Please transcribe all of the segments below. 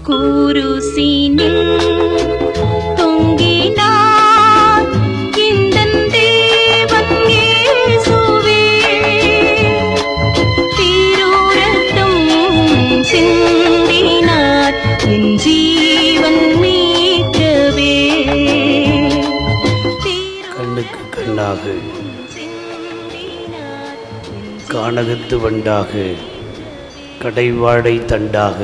குருசினில் தொங்கினார் இந்தன் தேவன் இயேசுவே. திருரத்தம் சிந்தினார் என் ஜீவன் மீட்கவே. கண்ணுக்கு கண்ணாக கானகத்து வண்டாக கடைவாழை தண்டாக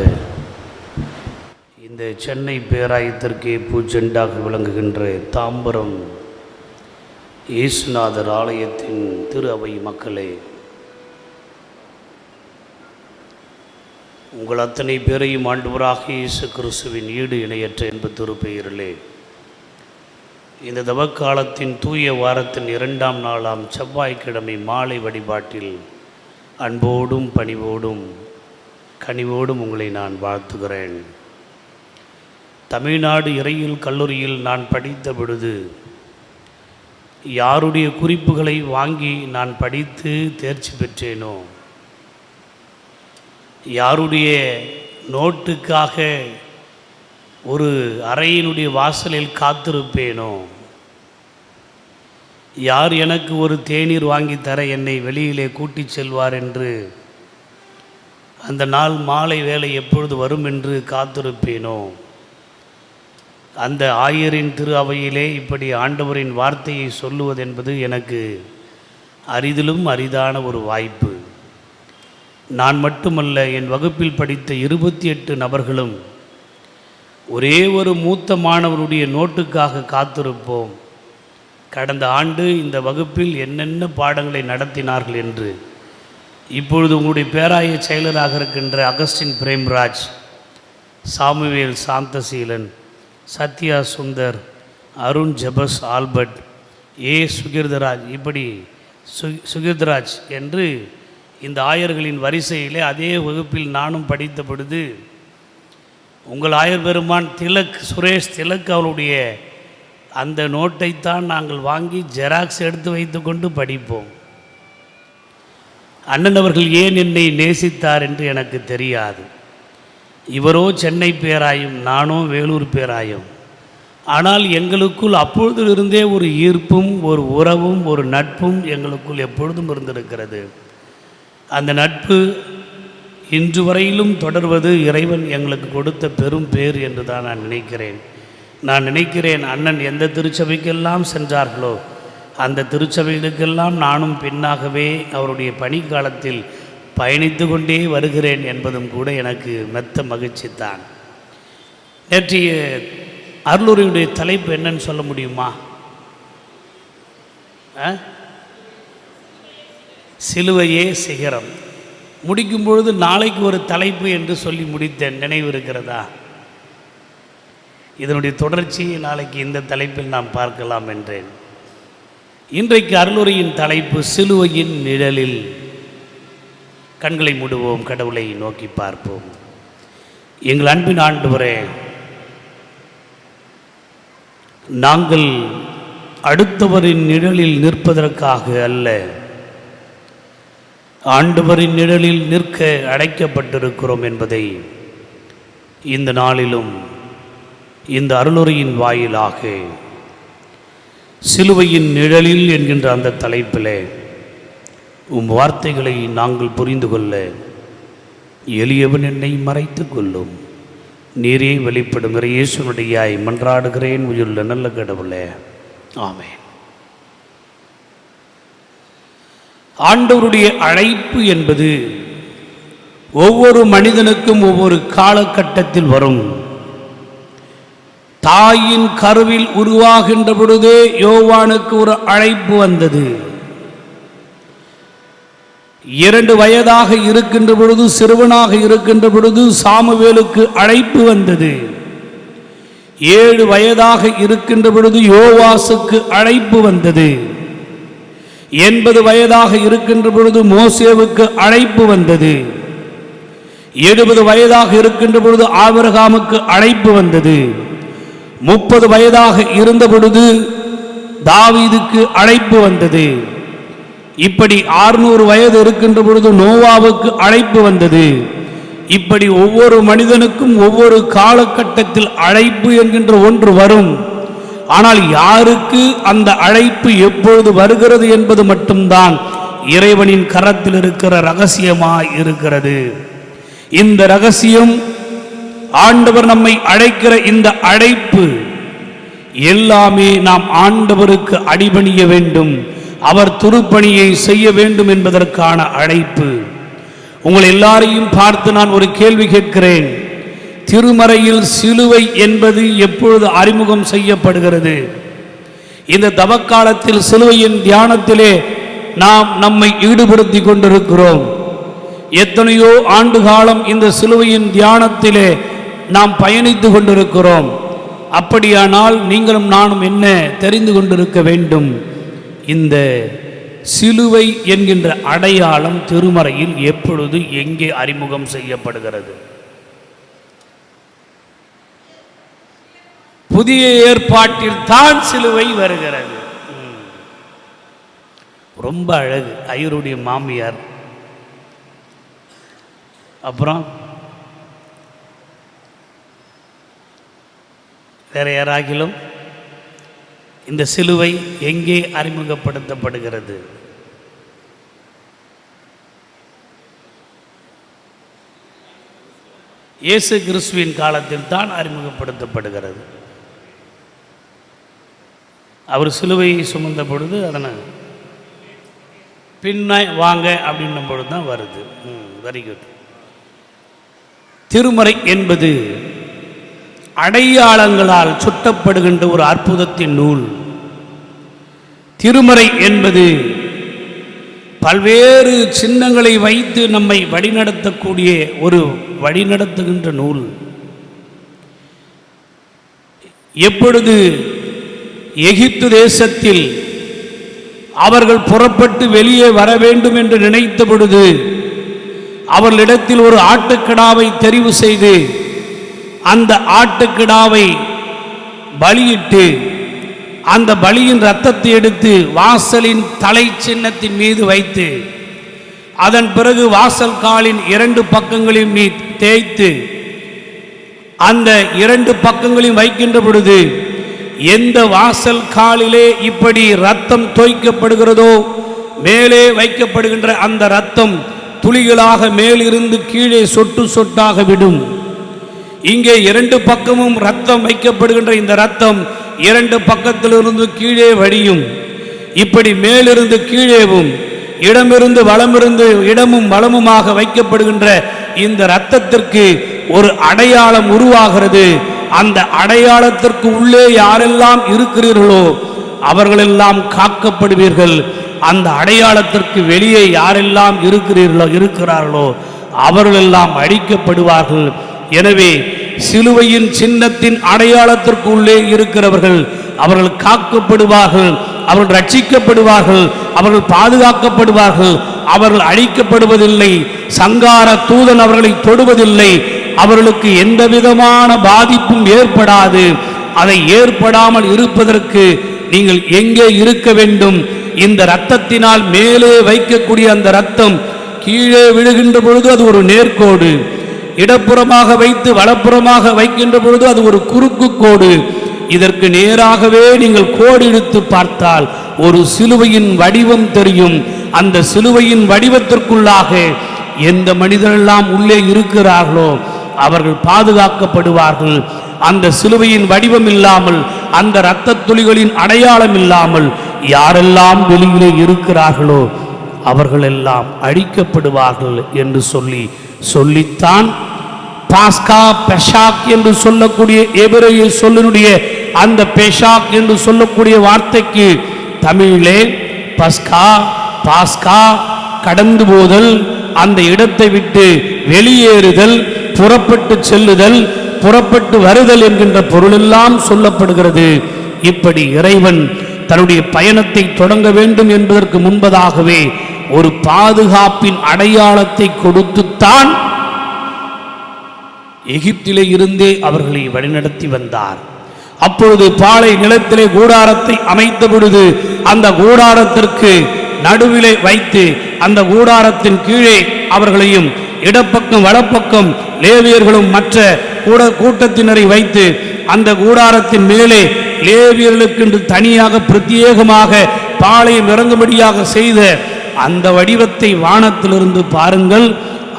இந்த சென்னை பேராயத்திற்கே பூச்செண்டாக விளங்குகின்ற தாம்பரம் இயேசுநாதர் ஆலயத்தின் திரு அவை மக்களே, உங்கள் அத்தனை பேரையும் ஆண்டவராக இயேசு கிறிஸ்துவின் ஈடு இணையற்ற என்ப திருப்பெயரிலே இந்த தவக்காலத்தின் தூய வாரத்தின் 2ஆம் நாளாம் செவ்வாய்க்கிழமை மாலை வழிபாட்டில் அன்போடும் பணிவோடும் கனிவோடும் உங்களை நான் வாழ்த்துகிறேன். தமிழ்நாடு இறையியல் கல்லூரியில் நான் படித்த பொழுது யாருடைய குறிப்புகளை வாங்கி நான் படித்து தேர்ச்சி பெற்றேனோ, யாருடைய நோட்டுக்காக ஒரு அறையினுடைய வாசலில் காத்திருப்பேனோ, யார் எனக்கு ஒரு தேநீர் வாங்கி தர என்னை வெளியிலே கூட்டிச் செல்வார் என்று அந்த நாள் மாலை வேலை எப்பொழுது வரும் என்று காத்திருப்பேனோ, அந்த ஆயரின் திரு அவையிலே இப்படி ஆண்டவரின் வார்த்தையை சொல்லுவது என்பது எனக்கு அரிதிலும் அரிதான ஒரு வாய்ப்பு. நான் மட்டுமல்ல, என் வகுப்பில் படித்த 28 நபர்களும் ஒரே ஒரு மூத்த மாணவருடைய நோட்டுக்காக காத்திருப்போம். கடந்த ஆண்டு இந்த வகுப்பில் என்னென்ன பாடங்களை நடத்தினார்கள் என்று இப்பொழுது உங்களுடைய பேராய செயலராக இருக்கின்ற Augustine Premraj, Samuel Santhaseelan, Sathya Sundar, Arun Jabez Albert, Sugirtharaj, இப்படி சுகிர்தராஜ் என்று இந்த ஆயர்களின் வரிசையிலே அதே வகுப்பில் நானும் படித்த பொழுது உங்கள் ஆயர் பெருமான் திலக், சுரேஷ் திலக் அவருடைய அந்த நோட்டைத்தான் நாங்கள் வாங்கி ஜெராக்ஸ் எடுத்து வைத்து கொண்டு படிப்போம். அண்ணன் அவர்கள் ஏன் என்னை நேசித்தார் என்று எனக்கு தெரியாது. இவரோ சென்னை பேராயும், நானோ வேலூர் பேராயும். ஆனால் எங்களுக்குள் அப்பொழுதிலிருந்தே ஒரு ஈர்ப்பும் ஒரு உறவும் ஒரு நட்பும் எங்களுக்குள் எப்பொழுதும் இருந்திருக்கிறது. அந்த நட்பு இன்று வரையிலும் தொடர்வது இறைவன் எங்களுக்கு கொடுத்த பெரும் பேர் என்று தான் நான் நினைக்கிறேன். அண்ணன் எந்த திருச்சபைக்கெல்லாம் சென்றார்களோ அந்த திருச்சபைகளுக்கெல்லாம் நானும் பின்னாகவே அவருடைய பணிக்காலத்தில் பயணித்து கொண்டே வருகிறேன் என்பதும் கூட எனக்கு மெத்த மகிழ்ச்சி தான். நேற்றைய அருளுரையுடைய தலைப்பு என்னன்னு சொல்ல முடியுமா? சிலுவையே சிகரம். முடிக்கும் பொழுது நாளைக்கு ஒரு தலைப்பு என்று சொல்லி முடித்தேன், நினைவு இருக்கிறதா? இதனுடைய தொடர்ச்சி நாளைக்கு இந்த தலைப்பில் நாம் பார்க்கலாம் என்றேன். இன்றைக்கு அருளுரையின் தலைப்பு சிலுவையின் நிழலில். கண்களை மூடுவோம், கடவுளை நோக்கி பார்ப்போம். எங்கள் அன்பின் ஆண்டவரே, நாங்கள் அடுத்தவரின் நிழலில் நிற்பதற்காக அல்ல, ஆண்டவரின் நிழலில் நிற்க அழைக்கப்பட்டிருக்கிறோம் என்பதை இந்த நாளிலும் இந்த அருளுரையின் வாயிலாக சிலுவையின் நிழலில் என்கின்ற அந்த தலைப்பிலே வார்த்தைகளை நாங்கள் புரிந்து கொள்ள எளியவன் என்னை மறைத்து கொள்ளும், நீரே வெளிப்படும் இயேசுவுடையாய் மன்றாடுகிறேன் உயிருள்ள நல்ல கடவுளே, ஆமென். ஆண்டவருடைய அழைப்பு என்பது ஒவ்வொரு மனிதனுக்கும் ஒவ்வொரு காலகட்டத்தில் வரும். தாயின் கருவில் உருவாகின்ற பொழுதே யோவானுக்கு ஒரு அழைப்பு வந்தது. 2 வயதாக இருக்கின்ற பொழுது, சிறுவனாக இருக்கின்ற பொழுது சாமுவேலுக்கு அழைப்பு வந்தது. 7 வயதாக இருக்கின்ற பொழுது யோவாசுக்கு அழைப்பு வந்தது. 80 வயதாக இருக்கின்ற பொழுது மோசேவுக்கு அழைப்பு வந்தது. 70 வயதாக இருக்கின்ற பொழுது ஆபிரகாமுக்கு அழைப்பு வந்தது. 30 வயதாக இருந்த பொழுது தாவீதுக்கு அழைப்பு வந்தது. இப்படி 600 வயது இருக்கின்ற பொழுது நோவாவுக்கு அழைப்பு வந்தது. இப்படி ஒவ்வொரு மனிதனுக்கும் ஒவ்வொரு காலகட்டத்தில் அழைப்பு என்கின்ற ஒன்று வரும். ஆனால் யாருக்கு அந்த அழைப்பு எப்பொழுது வருகிறது என்பது மட்டும்தான் இறைவனின் கரத்தில் இருக்கிற ரகசியமாய் இருக்கிறது. இந்த ரகசியம், ஆண்டவர் நம்மை அழைக்கிற இந்த அழைப்பு எல்லாமே நாம் ஆண்டவருக்கு அடிபணிய வேண்டும், அவர் திருப்பணியை செய்ய வேண்டும் என்பதற்கான அழைப்பு. உங்கள் எல்லாரையும் பார்த்து நான் ஒரு கேள்வி கேட்கிறேன். திருமறையில் சிலுவை என்பது எப்பொழுது அறிமுகம் செய்யப்படுகிறது? இந்த தவக்காலத்தில் சிலுவையின் தியானத்திலே நாம் நம்மை ஈடுபடுத்தி கொண்டிருக்கிறோம். எத்தனையோ ஆண்டு காலம் இந்த சிலுவையின் தியானத்திலே நாம் பயணித்து கொண்டிருக்கிறோம். அப்படியானால் நீங்களும் நானும் என்ன தெரிந்து கொண்டிருக்க வேண்டும்? இந்த சிலுவை என்கின்ற அடையாளம் திருமறையில் எப்பொழுது எங்கே அறிமுகம் செய்யப்படுகிறது? புதிய ஏற்பாட்டில் தான் சிலுவை வருகிறது. ரொம்ப அழகு. ஐயருடைய மாமியார், அப்புறம் வேற யாராகிலும் இந்த சிலுவை எங்கே அறிமுகப்படுத்தப்படுகிறது? இயேசு கிறிஸ்துவின் காலத்தில் தான் அறிமுகப்படுத்தப்படுகிறது. அவர் சிலுவையை சுமந்த பொழுது அதனை பின்ன வாங்க அப்படின்னும் பொழுது தான் வருது. Very good. திருமறை என்பது அடையாளங்களால் சுட்டப்படுகின்ற ஒரு அற்புதத்தின் நூல். திருமறை என்பது பல்வேறு சின்னங்களை வைத்து நம்மை வழிநடத்தக்கூடிய ஒரு வழிநடத்துகின்ற நூல். எப்பொழுது எகிப்து தேசத்தில் அவர்கள் புறப்பட்டு வெளியே வர வேண்டும் என்று நினைத்த பொழுது அவர்களிடத்தில் ஒரு ஆட்டுக்கிடாவை தெரிவு செய்து அந்த ஆட்டுக்கிடாவை பலியிட்டு அந்த பலியின் இரத்தத்தை எடுத்து வாசலின் தலை சின்னத்தின் மீது வைத்து அதன் பிறகு வாசல் காலின் 2 பக்கங்களையும் நீ தேய்த்து அந்த 2 பக்கங்களையும் வைக்கின்ற பொழுது எந்த வாசல் காலிலே இப்படி இரத்தம் தோய்க்கப்படுகிறதோ மேலே வைக்கப்படுகின்ற அந்த இரத்தம் துளிகளாக மேலிருந்து கீழே சொட்டு சொட்டாக விடும். இங்கே 2 பக்கமும் இரத்தம் வைக்கப்படுகின்ற இந்த இரத்தம் 2 பக்கத்திலிருந்து கீழே வடியும். இப்படி மேலிருந்து கீழேவும் இடமிருந்து வலமிருந்து இடமும் வலமுமாக வைக்கப்படுகின்ற இந்த இரத்தத்திற்கு ஒரு அடையாளம் உருவாகிறது. அந்த அடையாளத்திற்கு உள்ளே யாரெல்லாம் இருக்கிறீர்களோ அவர்களெல்லாம் காக்கப்படுவீர்கள். அந்த அடையாளத்திற்கு வெளியே யாரெல்லாம் இருக்கிறார்களோ அவர்களெல்லாம் அழிக்கப்படுவார்கள். எனவே சிலுவையின் சின்னத்தின் அடையாளத்திற்கு உள்ளே இருக்கிறவர்கள் அவர்கள் காக்கப்படுவார்கள், அவர்கள் ரட்சிக்கப்படுவார்கள், அவர்கள் பாதுகாக்கப்படுவார்கள். அவர்கள் அழிக்கப்படுவதில்லை. சங்கார தூதன் அவர்களை தொடுவதில்லை. அவர்களுக்கு எந்த விதமான பாதிப்பும் ஏற்படாது. அதை ஏற்படாமல் இருப்பதற்கு நீங்கள் எங்கே இருக்க வேண்டும்? இந்த இரத்தத்தினால் மேலே வைக்கக்கூடிய அந்த இரத்தம் கீழே விழுகின்ற பொழுது அது ஒரு நேர்கோடு, இடப்புறமாக வைத்து வலப்புறமாக வைக்கின்ற பொழுது அது ஒரு குறுக்கு கோடு. இதற்கு நேராகவே நீங்கள் கோடு எடுத்து பார்த்தால் ஒரு சிலுவையின் வடிவம் தெரியும். அந்த சிலுவையின் வடிவத்திற்குள்ளாக எந்த மனிதரெல்லாம் உள்ளே இருக்கிறார்களோ அவர்கள் பாதுகாக்கப்படுவார்கள். அந்த சிலுவையின் வடிவம் இல்லாமல், அந்த இரத்த துளிகளின் அடையாளம் இல்லாமல் யாரெல்லாம் வெளியிலே இருக்கிறார்களோ அவர்களெல்லாம் அழிக்கப்படுவார்கள் என்று சொல்லித்தான் பாஸ்கா பெஷாக் என்று சொல்லக்கூடிய எபிரேய சொல்லினுடைய அந்த பெஷாக் என்று சொல்லக்கூடிய வார்த்தைக்கு தமிழிலே பஸ்கா, பாஸ்கா, கடந்து போதல், அந்த இடத்தை விட்டு வெளியேறுதல், புறப்பட்டு செல்லுதல், புறப்பட்டு வருதல் என்கின்ற பொருளெல்லாம் சொல்லப்படுகிறது. இப்படி இறைவன் தன்னுடைய பயணத்தை தொடங்க வேண்டும் என்பதற்கு முன்பதாகவே ஒரு பாதுகாப்பின் அடையாளத்தை கொடுத்துத்தான் எகிப்திலே இருந்தே அவர்களை வழிநடத்தி வந்தார். அப்பொழுது பாலை நிலத்திலே கூடாரத்தை அமைத்த பொழுது அந்த கூடாரத்திற்கு நடுவிலே வைத்து அந்த கூடாரத்தின் கீழே அவர்களையும் இடப்பக்கம் வலப்பக்கம் லேவியர்களும் மற்ற கூட்டத்தினரை வைத்து அந்த கூடாரத்தின் மேலே லேவியர்களுக்கு தனியாக பிரத்யேகமாக பாளையம் இறங்கும்படியாக செய்த அந்த வடிவத்தை வானத்திலிருந்து பாருங்கள்,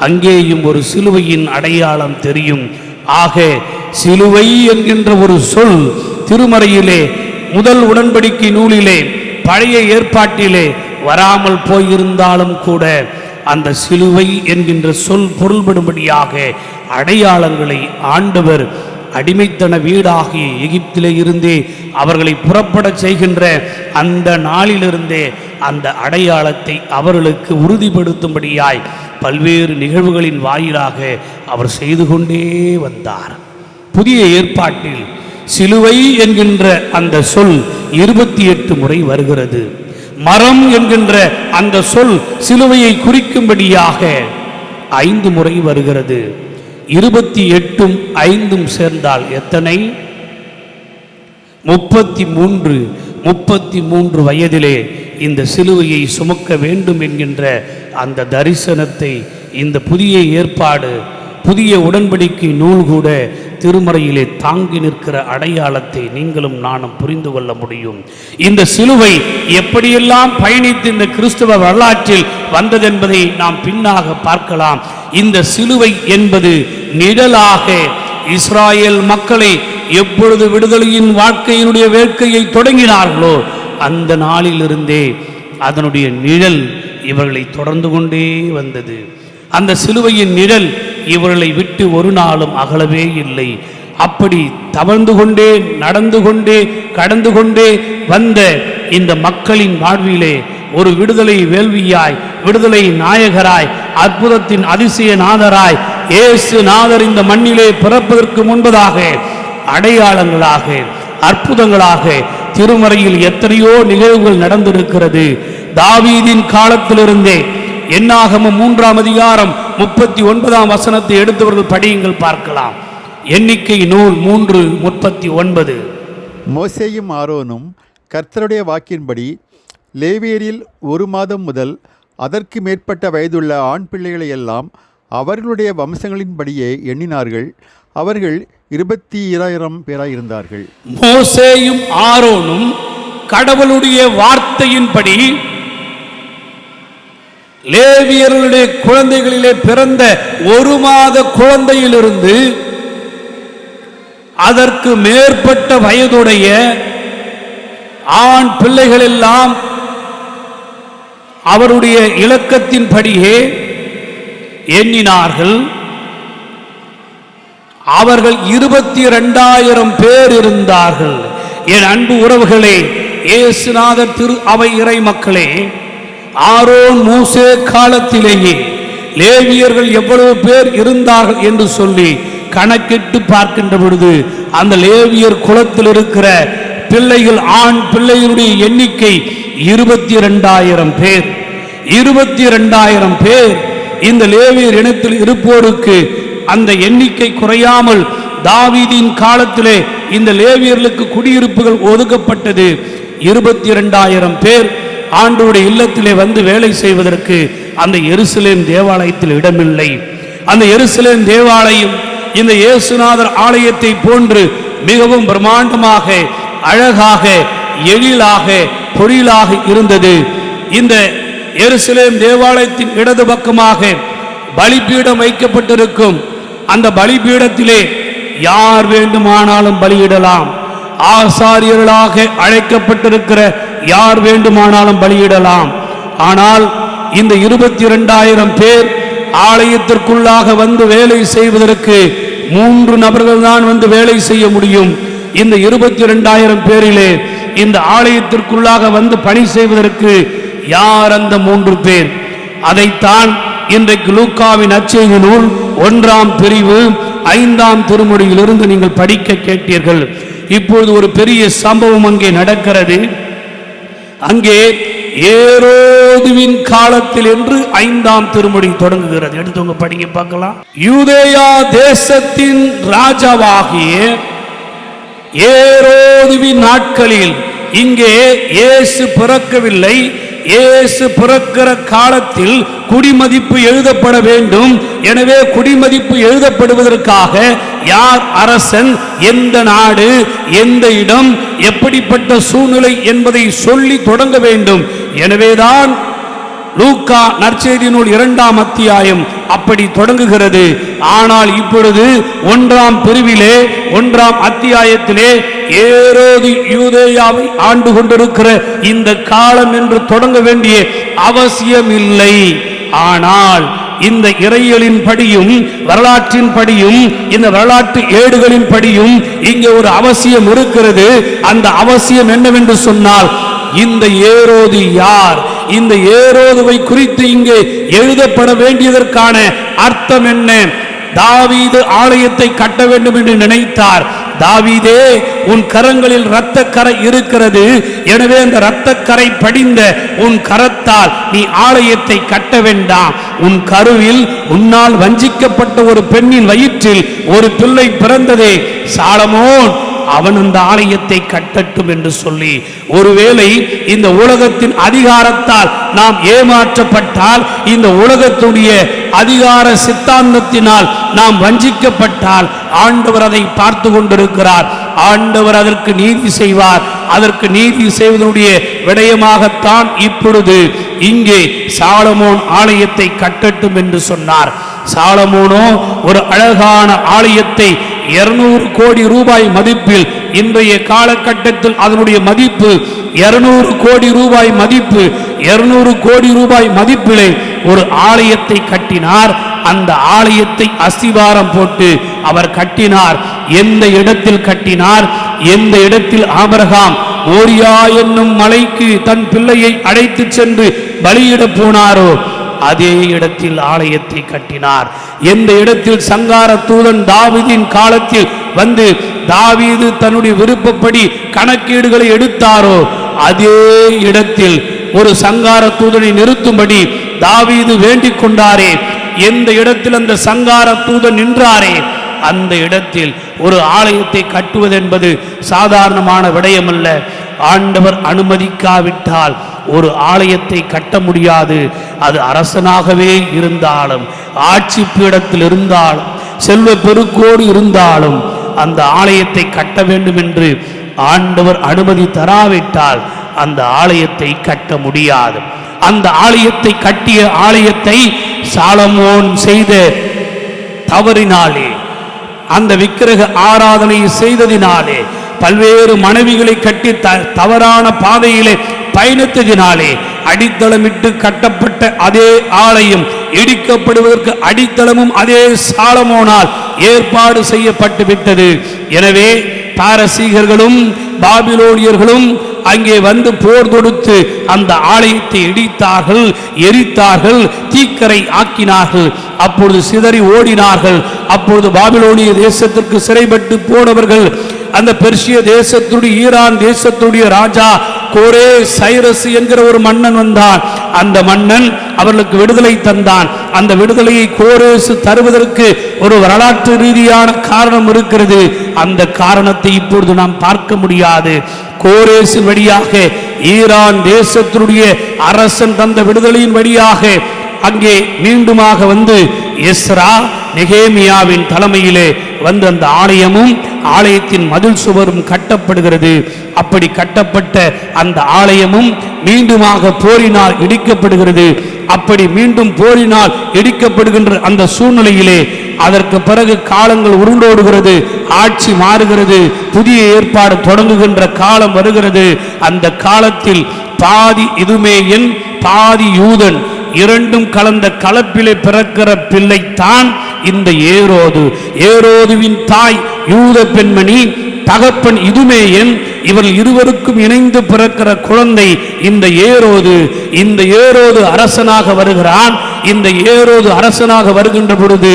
அங்கேயும் ஒரு சிலுவையின் அடையாளம் தெரியும். ஆக சிலுவை என்கின்ற ஒரு சொல் திருமறையிலே முதல் உடன்படிக்கை நூலிலே பழைய ஏற்பாட்டிலே வராமல் போயிருந்தாலும் கூட அந்த சிலுவை என்கின்ற சொல் பொருள்படும்படியாக அடையாளங்களை ஆண்டவர் அடிமைத்தன வீடாகிய எகிப்திலே இருந்தே அவர்களை புறப்பட செய்கின்ற அந்த நாளிலிருந்தே அந்த அடையாளத்தை அவர்களுக்கு உறுதிப்படுத்தும்படியாய் பல்வேறு நிகழ்வுகளின் வாயிலாக அவர் செய்து கொண்டே வந்தார். புதிய ஏற்பாட்டில் சிலுவை என்கின்ற அந்த சொல் 28 முறை வருகிறது. மரம் என்கின்ற அந்த சொல் சிலுவையை குறிக்கும்படியாக 5 முறை வருகிறது. 28ம் 5ம் சேர்ந்தால் எத்தனை? 33 வயதிலே இந்த சிலுவையை சுமக்க வேண்டும் என்கின்ற அந்த தரிசனத்தை இந்த புதிய ஏற்பாடு புதிய உடன்படிக்கை நூல் கூட திருமறையிலே தாங்கி நிற்கிற அடையாளத்தை நீங்களும் நானும் புரிந்து கொள்ள முடியும். இந்த சிலுவை எப்படியெல்லாம் பயணித்து இந்த கிறிஸ்தவ வரலாற்றில் வந்ததென்பதை நாம் பின்னாக பார்க்கலாம். இந்த சிலுவை என்பது நிழலாக இஸ்ராயேல் மக்களை எப்பொழுது விடுதலையின் வாழ்க்கையினுடைய வேட்கையை தொடங்கினார்களோ அந்த நாளிலிருந்தே அதனுடைய நிழல் இவர்களை தொடர்ந்து கொண்டே வந்தது. அந்த சிலுவையின் நிழல் இவர்களை விட்டு ஒரு நாளும் அகலவே இல்லை. அப்படி தவழ்ந்து கொண்டே நடந்து கொண்டே கடந்து கொண்டே வந்த இந்த மக்களின் வாழ்விலே ஒரு விடுதலை வேள்வியாய், விடுதலை நாயகராய், அற்புதத்தின் அதிசய நாதராய் இயேசு நாதர் இந்த மண்ணிலே பிறப்பதற்கு முன்பதாக அடையாளங்களாக அற்புதங்களாக திருமறையில் எத்தனையோ நிகழ்வுகள் நடந்திருக்கிறது. தாவீதின் காலத்திலிருந்தே என்னாகமம் 3ஆம் அதிகாரம் 39ஆம் வசனத்தை எடுத்தவர்கள் படியுங்கள், பார்க்கலாம். எண்ணிக்கை நூல் 3:39. மோசேயும் ஆரோனும் கர்த்தருடைய வாக்கின்படி லேவியரில் 1 மாதம் முதல் அதற்கு மேற்பட்ட வயதுள்ள ஆண் பிள்ளைகளை எல்லாம் அவர்களுடைய வம்சங்களின்படியே எண்ணினார்கள். அவர்கள் 22,000 பேராயிருந்தார்கள். மோசேயும் ஆரோனும் கடவுளுடைய வார்த்தையின்படி லேவியர்களுடைய குழந்தைகளிலே பிறந்த 1 மாத குழந்தையிலிருந்து அதற்கு மேற்பட்ட வயதுடைய ஆண் பிள்ளைகள் எல்லாம் அவருடைய இலக்கத்தின்படியே எண்ணினார்கள். அவர்கள் 22,000 பேர் இருந்தார்கள். என் அன்பு உறவுகளே, இயேசுநாதர் திரு அவை இறை மக்களே, ஆரோன் மோசே காலத்திலேயே லேவியர்கள் எவ்வளவு பேர் இருந்தார்கள் என்று சொல்லி கணக்கிட்டு பார்க்கின்ற பொழுது அந்த லேவியர் குலத்தில் இருக்கிற பிள்ளைகள், ஆண் பிள்ளைகளுடைய எண்ணிக்கை 22,000 பேர். 22,000 பேர் இந்த லேவியர் இனத்தில் இருப்போருக்கு அந்த எண்ணிக்கை குறையாமல் தாவீதின் காலத்திலே இந்த லேவியர்களுக்கு குடியிருப்புகள் ஒதுக்கப்பட்டது. 22,000 பேர் ஆண்டவருடைய இல்லத்திலே வந்து வேலை செய்வதற்கு அந்த எருசலேம் தேவாலயத்தில் இடமில்லை. அந்த எருசலேம் தேவாலயம் இந்த இயேசுநாதர் ஆலயத்தை போன்று மிகவும் பிரம்மாண்டமாக, அழகாக, எழிலாக, பொழிலாக இருந்தது. இந்த எருசலேம் தேவாலயத்தின் இடது பக்கமாக பலிபீடம் வைக்கப்பட்டிருக்கும். அந்த பலிபீடத்திலே யார் வேண்டுமானாலும் பலியிடலாம். ஆசாரியர்களாக அழைக்கப்பட்டிருக்கிற யார் வேண்டுமானாலும் பலியிடலாம். ஆனால் இந்த 22,000 பேர் ஆலயத்திற்குள்ளாக வந்து வேலை செய்வதற்கு 3 நபர்கள் தான் வந்து வேலை செய்ய முடியும். இந்த 22,000 பேரிலே இந்த ஆலயத்திற்குள்ளாக வந்து பணி செய்வதற்கு யார் அந்த 3 பேர்? அதைத்தான் இன்றைக்கு லூக்காவின் நற்செய்தி நூல் 1ஆம் பிரிவு 5ஆம் திருமுறையிலிருந்து நீங்கள் படிக்க கேட்டீர்கள். இப்பொழுது ஒரு பெரிய சம்பவம் அங்கே நடக்கிறது. அங்கே ஏரோதுவின் காலத்தில் என்று 5ஆம் திருமுறை தொடங்குகிறது. எடுத்துங்க படிங்க பார்க்கலாம். யூதேயா தேசத்தின் ராஜாவாகிய ஏரோதுவின் நாட்களில் இங்கே இயேசு பிறக்கவில்லை. இயேசு பிறக்கிற காலத்தில் குடிமதிப்பு எழுதப்பட வேண்டும். எனவே குடிமதிப்பு எழுதப்படுவதற்காக யார் அரசன், எந்த நாடு, எந்த இடம், எப்படிப்பட்ட சூழ்நிலை என்பதை சொல்லி தொடங்க வேண்டும். எனவேதான் லூக்கா நற்செய்தி நூல் 2ஆம் அத்தியாயம் அப்படி தொடங்குகிறது. ஆனால் இப்பொழுது 1ஆம் பிரிவிலே 1ஆம் அத்தியாயத்திலே ஏரோது யூதேயாவை ஆண்டு கொண்டிருக்கிற இந்த காலம் என்று தொடங்க வேண்டிய அவசியம் இல்லை. ஆனால் இந்த இறையியலின் படியும் வரலாற்றின் படியும் இந்த வரலாற்று ஏடுகளின் படியும் இங்கே ஒரு அவசியம் இருக்கிறது. அந்த அவசியம் என்னவென்று சொன்னால், இந்த ஏரோது யார், இந்த ஏரோதுவை குறித்து இங்கே எழுதப்பட வேண்டியதற்கான அர்த்தம் என்ன? தாவீது ஆலயத்தை கட்ட வேண்டும் என்று நினைத்தார். தாவீதே, உன் கரங்களில் இரத்தக்கரை இருக்கிறது. எனவே அந்த இரத்தக்கரை படிந்த உன் கரத்தால் நீ ஆலயத்தை கட்ட வேண்டாம். உன் கருவில் உன்னால் வஞ்சிக்கப்பட்ட ஒரு பெண்ணின் வயிற்றில் ஒரு பிள்ளை பிறந்ததே, சாலமோன், அவன் அந்த ஆலயத்தை கட்டட்டும் என்று சொல்லி, ஒருவேளை இந்த உலகத்தின் அதிகாரத்தால் நாம் ஏமாற்றப்பட்டால், இந்த உலகத்துடைய அதிகார சித்தாந்தத்தினால் நாம் வஞ்சிக்கப்பட்டால், ஆண்டவர் அதை பார்த்து கொண்டிருக்கிறார். ஆண்டவர் அதற்கு நீதி செய்வார். அதற்கு நீதி செய்வதனுடைய விடயமாகத்தான் இப்பொழுது இங்கே சாலமோன் ஆலயத்தை கட்டட்டும் என்று சொன்னார். சாலமோனோ ஒரு அழகான ஆலயத்தை 200 கோடி ரூபாய் மதிப்பில், இன்றைய காலகட்டத்தில் அதனுடைய மதிப்பு 200 கோடி ரூபாய் மதிப்பு, 200 கோடி ரூபாய் மதிப்பிலே ஒரு ஆலயத்தை கட்டினார். அந்த ஆலயத்தை அஸ்திவாரம் போட்டு அவர் கட்டினார். எந்த இடத்தில் கட்டினார்? எந்த இடத்தில் ஆபிரகாம் மோரியா என்னும் மலைக்கு தன் பிள்ளையை அழைத்து சென்று பலியிட போனாரோ அதே இடத்தில் ஆலயத்தை கட்டினார். எந்த இடத்தில் சங்கார தூதன் தாவீதின் காலத்தில் வந்து தாவீது தன்னுடைய விருப்பப்படி கணக்கீடுகளை எடுத்தாரோ அதே இடத்தில் ஒரு சங்கார தூதனை நிறுத்தும்படி தாவீது வேண்டிக் கொண்டாரே, எந்த இடத்தில் அந்த சங்கார தூதன் நின்றாரே அந்த இடத்தில் ஒரு ஆலயத்தை கட்டுவதென்பது சாதாரணமான விடயமல்ல. ஆண்டவர் அனுமதிக்காவிட்டால் ஒரு ஆலயத்தை கட்ட முடியாது. அது அரசனாகவே இருந்தாலும், ஆட்சி பீடத்தில் இருந்தாலும், செல்வ பெருக்கோடு இருந்தாலும் அந்த ஆலயத்தை கட்ட வேண்டும் என்று ஆண்டவர் அனுமதி தராவிட்டால் அந்த ஆலயத்தை கட்ட முடியாது. அந்த ஆலயத்தை கட்டிய ஆலயத்தை சாலமோன் செய்த தவறினாலே, அந்த விக்கிரக ஆராதனை செய்ததினாலே, பல்வேறு மனைவிகளை கட்டி தவறான பாதையிலே பயணித்ததினாலே அடித்தளமிட்டு கட்டப்பட்ட அதே ஆலயம் இடிக்கப்படுவதற்கு அடித்தளமும் அதே சாலமோனால் ஏற்பாடு செய்யப்பட்டு விட்டது. எனவே பாரசீகர்களும் பாபிலோனியர்களும் அங்கே வந்து போர் தொடுத்து அந்த ஆலயத்தை இடித்தார்கள், எரித்தார்கள், தீக்கரை ஆக்கினார்கள். அப்பொழுது சிதறி ஓடினார்கள். அப்பொழுது பாபிலோனிய தேசத்திற்கு சிறைப்பட்டு போனவர்கள், அந்த பெர்சிய தேசத்துடைய ஈரான் தேசத்துடைய ராஜா கோரே சைரஸ் என்கிற ஒரு மன்னன் வந்தான். அந்த மன்னன் அவர்களுக்கு விடுதலை தந்தான். அந்த விடுதலையை கோரேசு தருவதற்கு ஒரு வரலாற்று ரீதியான காரணம் இருக்கிறது. அந்த காரணத்தை இப்பொழுது நாம் பார்க்க முடியாது. கோரேசு வழியாக ஈரான் தேசத்தினுடைய அரசன் தந்த விடுதலையின் வழியாக அங்கே மீண்டுமாக வந்து எஸ்ரா நெகேமியாவின் தலைமையிலே வந்து அந்த ஆலயமும் ஆலயத்தின் மதில் சுவரும் கட்டப்படுகிறது. அப்படி கட்டப்பட்ட அந்த ஆலயமும் மீண்டுமாக போரினால் இடிக்கப்படுகிறது. அப்படி மீண்டும் போரினால் இடிக்கப்படுகின்ற அந்த சூழ்நிலையிலே அதற்கு பிறகு காலங்கள் உருண்டோடுகிறது, ஆட்சி மாறுகிறது, புதிய ஏற்பாடு தொடங்குகின்ற காலம் வருகிறது. அந்த காலத்தில் பாதி இதுமேயன் பாதி யூதன் இரண்டும் கலந்த கலப்பிலே பிறக்கிற பிள்ளைத்தான் இந்த ஏரோது. ஏரோதுவின் தாய் யூத பெண்மணி, தகப்பன் இதுமேயன். இவர்கள் இருவருக்கும் இணைந்து பிறக்கிற குழந்தை இந்த ஏரோது. இந்த ஏரோது அரசனாக வருகிறான். இந்த ஏரோது அரசனாக வருகின்ற பொழுது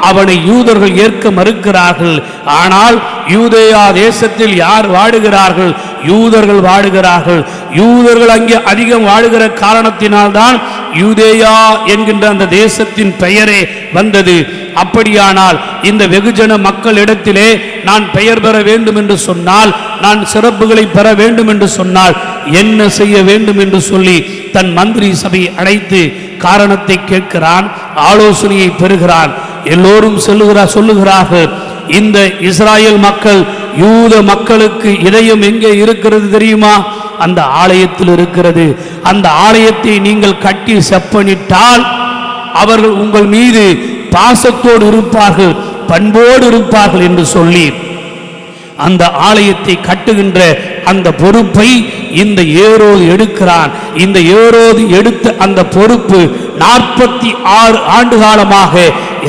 அவனை யூதர்கள் ஏற்க மறுக்கிறார்கள். ஆனால் யூதேயா தேசத்தில் யார் வாழுகிறார்கள்? யூதர்கள் வாழுகிறார்கள். யூதர்கள் அங்கே அதிகம் வாழுகிற காரணத்தினால்தான் யூதேயா என்கின்ற அந்த தேசத்தின் பெயரே வந்தது. அப்படியானால் இந்த வெகுஜன மக்களிடத்திலே நான் பெயர் பெற வேண்டும் என்று சொன்னால், நான் சிறப்புகளை பெற வேண்டும் என்று சொன்னால் என்ன செய்ய வேண்டும் என்று சொல்லி தன் மந்திரி சபையை அழைத்து காரணத்தை கேட்கிறான், ஆலோசனையை பெறுகிறான். எல்லோரும் சொல்லுகிறார்கள், இந்த இஸ்ராயேல் மக்கள் யூத மக்களுக்கு இதயம் எங்கே இருக்கிறது தெரியுமா? அந்த ஆலயத்தில் இருக்கிறது. அந்த ஆலயத்தை நீங்கள் கட்டி செப்பனிட்டால் அவர்கள் உங்கள் மீது பாசத்தோடு இருப்பார்கள், பண்போடு இருப்பார்கள் என்று சொல்லி அந்த ஆலயத்தை கட்டுகின்ற அந்த பொறுப்பை இந்த ஏரோது எடுக்கிறான். இந்த ஏரோது எடுத்த அந்த பொறுப்பு 46 ஆண்டு காலமாக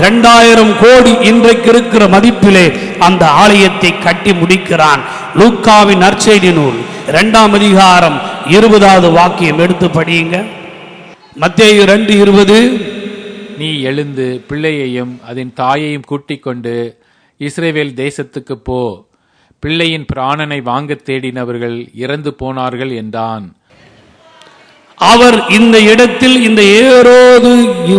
2000 கோடி இன்றைக்கு இருக்கிற மதிப்பிலே அந்த ஆலயத்தை கட்டி முடிக்கிறான். லூக்காவின் நற்செய்தி நூல் 2ஆம் அதிகாரம் 20வது வாக்கியம் எடுத்து படியுங்க. மத்தேயு 2:20. நீ எழுந்து பிள்ளையையும் அதன் தாயையும் கூட்டிக் கொண்டு இஸ்ரவேல் தேசத்துக்கு போ, பிள்ளையின் பிராணனை வாங்க தேடினவர்கள் இறந்து போனார்கள் என்றான். அவர் இந்த இடத்தில் இந்த ஏரோது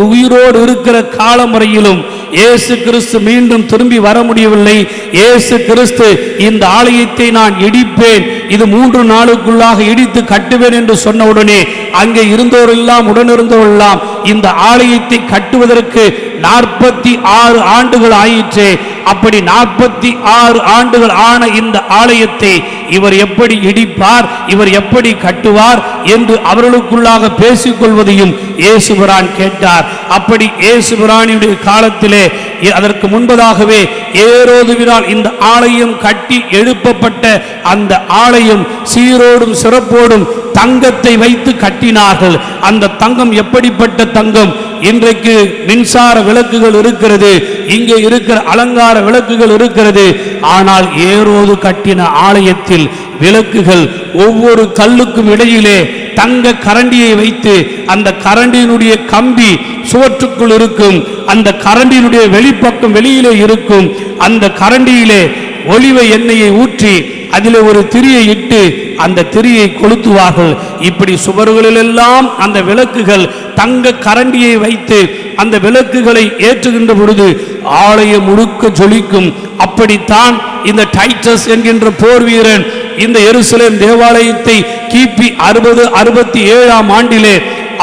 உயிரோடு இருக்கிற காலம் வரையிலும் இயேசு கிறிஸ்து மீண்டும் திரும்பி வர முடியவில்லை. இயேசு கிறிஸ்து இந்த ஆலயத்தை நான் இடிப்பேன், இது 3 நாளுக்குள்ளாக இடித்து கட்டுவேன் என்று சொன்ன உடனே அங்கே இருந்தோரெல்லாம் உடனிருந்தோரெல்லாம் இந்த ஆலயத்தை கட்டுவதற்கு 46 ஆண்டுகள் ஆயிற்றே. அப்படி 46 ஆண்டுகள் ஆன இந்த ஆலயத்தை இவர் எப்படி இடிப்பார், இவர் எப்படி கட்டுவார் என்று அவர்களுக்குள்ளாக பேசிக்கொள்வதையும் இயேசுபிரான் கேட்டார். அப்படி இயேசுபிரானுடைய காலத்திலே அதற்கு முன்பதாகவே ஏரோதுவினால் இந்த ஆலயம் கட்டி எழுப்பப்பட்ட அந்த ஆலயம் சீரோடும் சிறப்போடும் தங்கத்தை வைத்து கட்டினார்கள். அந்த தங்கம் எப்படிப்பட்ட தங்கம்? இன்றைக்கு மின்சார விளக்குகள் இருக்கிறது, இங்கே இருக்கிற அலங்கார விளக்குகள் இருக்கிறது. ஆனால் ஏரோது கட்டின ஆலயத்தில் விளக்குகள் ஒவ்வொரு கல்லுக்கும் இடையிலே தங்க கரண்டியை வைத்து அந்த கரண்டியினுடைய கம்பி சுவற்றுக்குள் இருக்கும், அந்த கரண்டியினுடைய வெளிப்பக்கம் வெளியிலே இருக்கும். அந்த கரண்டியிலே ஒலிவ எண்ணெயை ஊற்றி அதிலே ஒரு திரியை இட்டு அந்த திரியை கொளுத்துவார்கள். இப்படி சுவர்களிலெல்லாம் அந்த விளக்குகள் தங்க கரண்டியை வைத்து அந்த விளக்குகளை ஏற்றுகின்ற பொழுது ஆலயம் முழுக்க ஜொலிக்கும். அப்படித்தான் இந்த டைட்டஸ் என்கின்ற போர் வீரன் இந்த எருசலேம் தேவாலயத்தை கிபி 60-67ஆம் ஆண்டிலே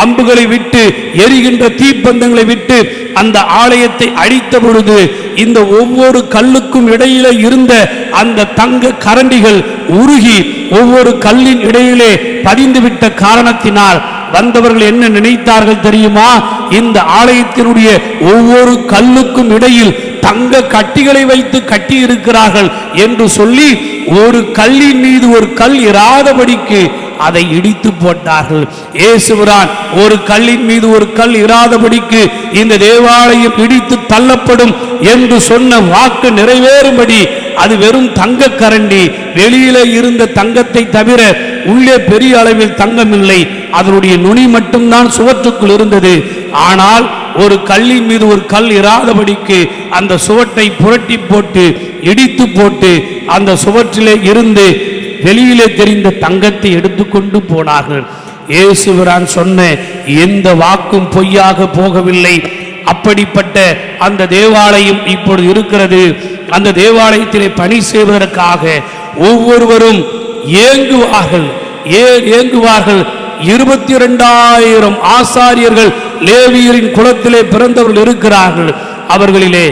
அம்புகளை விட்டு எரிகின்ற தீப்பந்தங்களை விட்டு அந்த ஆலயத்தை அழித்த பொழுது இந்த ஒவ்வொரு கல்லுக்கும் இடையிலே இருந்த அந்த தங்க கரண்டிகள் உருகி ஒவ்வொரு கல்லின் இடையிலே பதிந்துவிட்ட காரணத்தினால் வந்தவர்கள் என்ன நினைத்தார்கள் தெரியுமா? இந்த ஆலயத்தினுடைய ஒவ்வொரு கல்லுக்கும் இடையில் தங்க கட்டிகளை வைத்து கட்டி இருக்கிறார்கள் என்று சொல்லி ஒரு கல்லின் மீது ஒரு கல் இராதபடிக்கு அதை இடித்து போட்டார்கள். இயேசுபிரான் ஒரு கல்லின் மீது ஒரு கல் இராதபடிக்கு இந்த தேவாலயம் இடித்து தள்ளப்படும் என்று சொன்ன வாக்கு நிறைவேறும்படி அது வெறும் தங்க கரண்டி, வெளியில இருந்த தங்கத்தை தவிர உள்ளே பெரிய அளவில் தங்கம் இல்லை, அதனுடைய நுனி மட்டும்தான் சுவற்றுக்குள் இருந்தது. ஆனால் ஒரு கல்லின் மீது ஒரு கல் இராதபடிக்கு அந்த சுவற்றை புரட்டி போட்டு இடித்து போட்டு அந்த சுவற்றிலே இருந்து வெளியிலே தெரிந்த தங்கத்தை எடுத்துக்கொண்டு போனார்கள். இயேசுபிரான் சொன்ன எந்த வாக்கும் பொய்யாக போகவில்லை. அப்படிப்பட்ட அந்த தேவாலயம் இப்பொழுது இருக்கிறது. அந்த தேவாலயத்திலே பணி செய்வதற்காக ஒவ்வொருவரும் ஏங்குவார்கள். ஏங்குவார்கள். 22,000 ஆசாரியர்கள் லேவியரின் குலத்திலே பிறந்தவர்கள் இருக்கிறார்கள். அவர்களிலே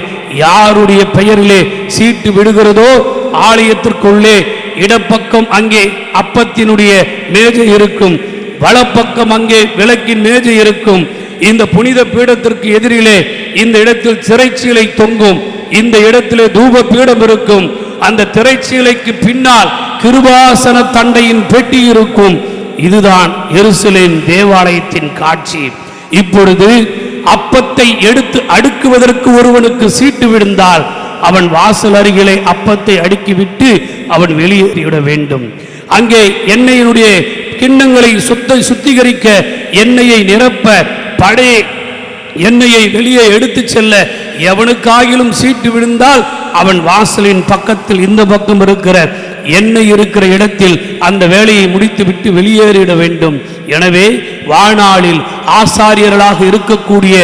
யாருடைய பெயரிலே சீட்டு விடுகிறதோ ஆலயத்திற்குள்ளே இடப்பக்கம் அங்கே அப்பத்தினுடைய மேஜை இருக்கும், வலப்பக்கம் அங்கே விளக்கின் மேஜை இருக்கும். இந்த புனித பீடத்திற்கு எதிரிலே இந்த இடத்தில் திரைச்சீலை தொங்கும், இந்த இடத்திலே தூப பீடம் இருக்கும், அந்த திரைச்சீலைக்கு பின்னால் கிருபாசன தண்டையின் பெட்டி இருக்கும். இதுதான் எருசலேம் தேவாலயத்தின் காட்சி. இப்பொழுது அப்பத்தை எடுத்து அடுக்குவதற்கு ஒருவனுக்கு சீட்டு விழுந்தால் அவன் வாசல் அருகிலே அப்பத்தை அடுக்கிவிட்டு அவன் வெளியேறிவிட வேண்டும். அங்கே எண்ணெயினுடைய கிண்ணங்களை சுத்திகரிக்க எண்ணெயை நிரப்ப பழைய எண்ணெயை வெளியே எடுத்து செல்ல எவனுக்காகிலும் சீட்டு விழுந்தால் அவன் வாசலின் பக்கத்தில் இந்த பக்கம் இருக்கிற எண்ணெய் இருக்கிற இடத்தில் அந்த வேலையை முடித்துவிட்டு வெளியேறிட வேண்டும். எனவே வாழ்நாளில் ஆசாரியர்களாக இருக்கக்கூடிய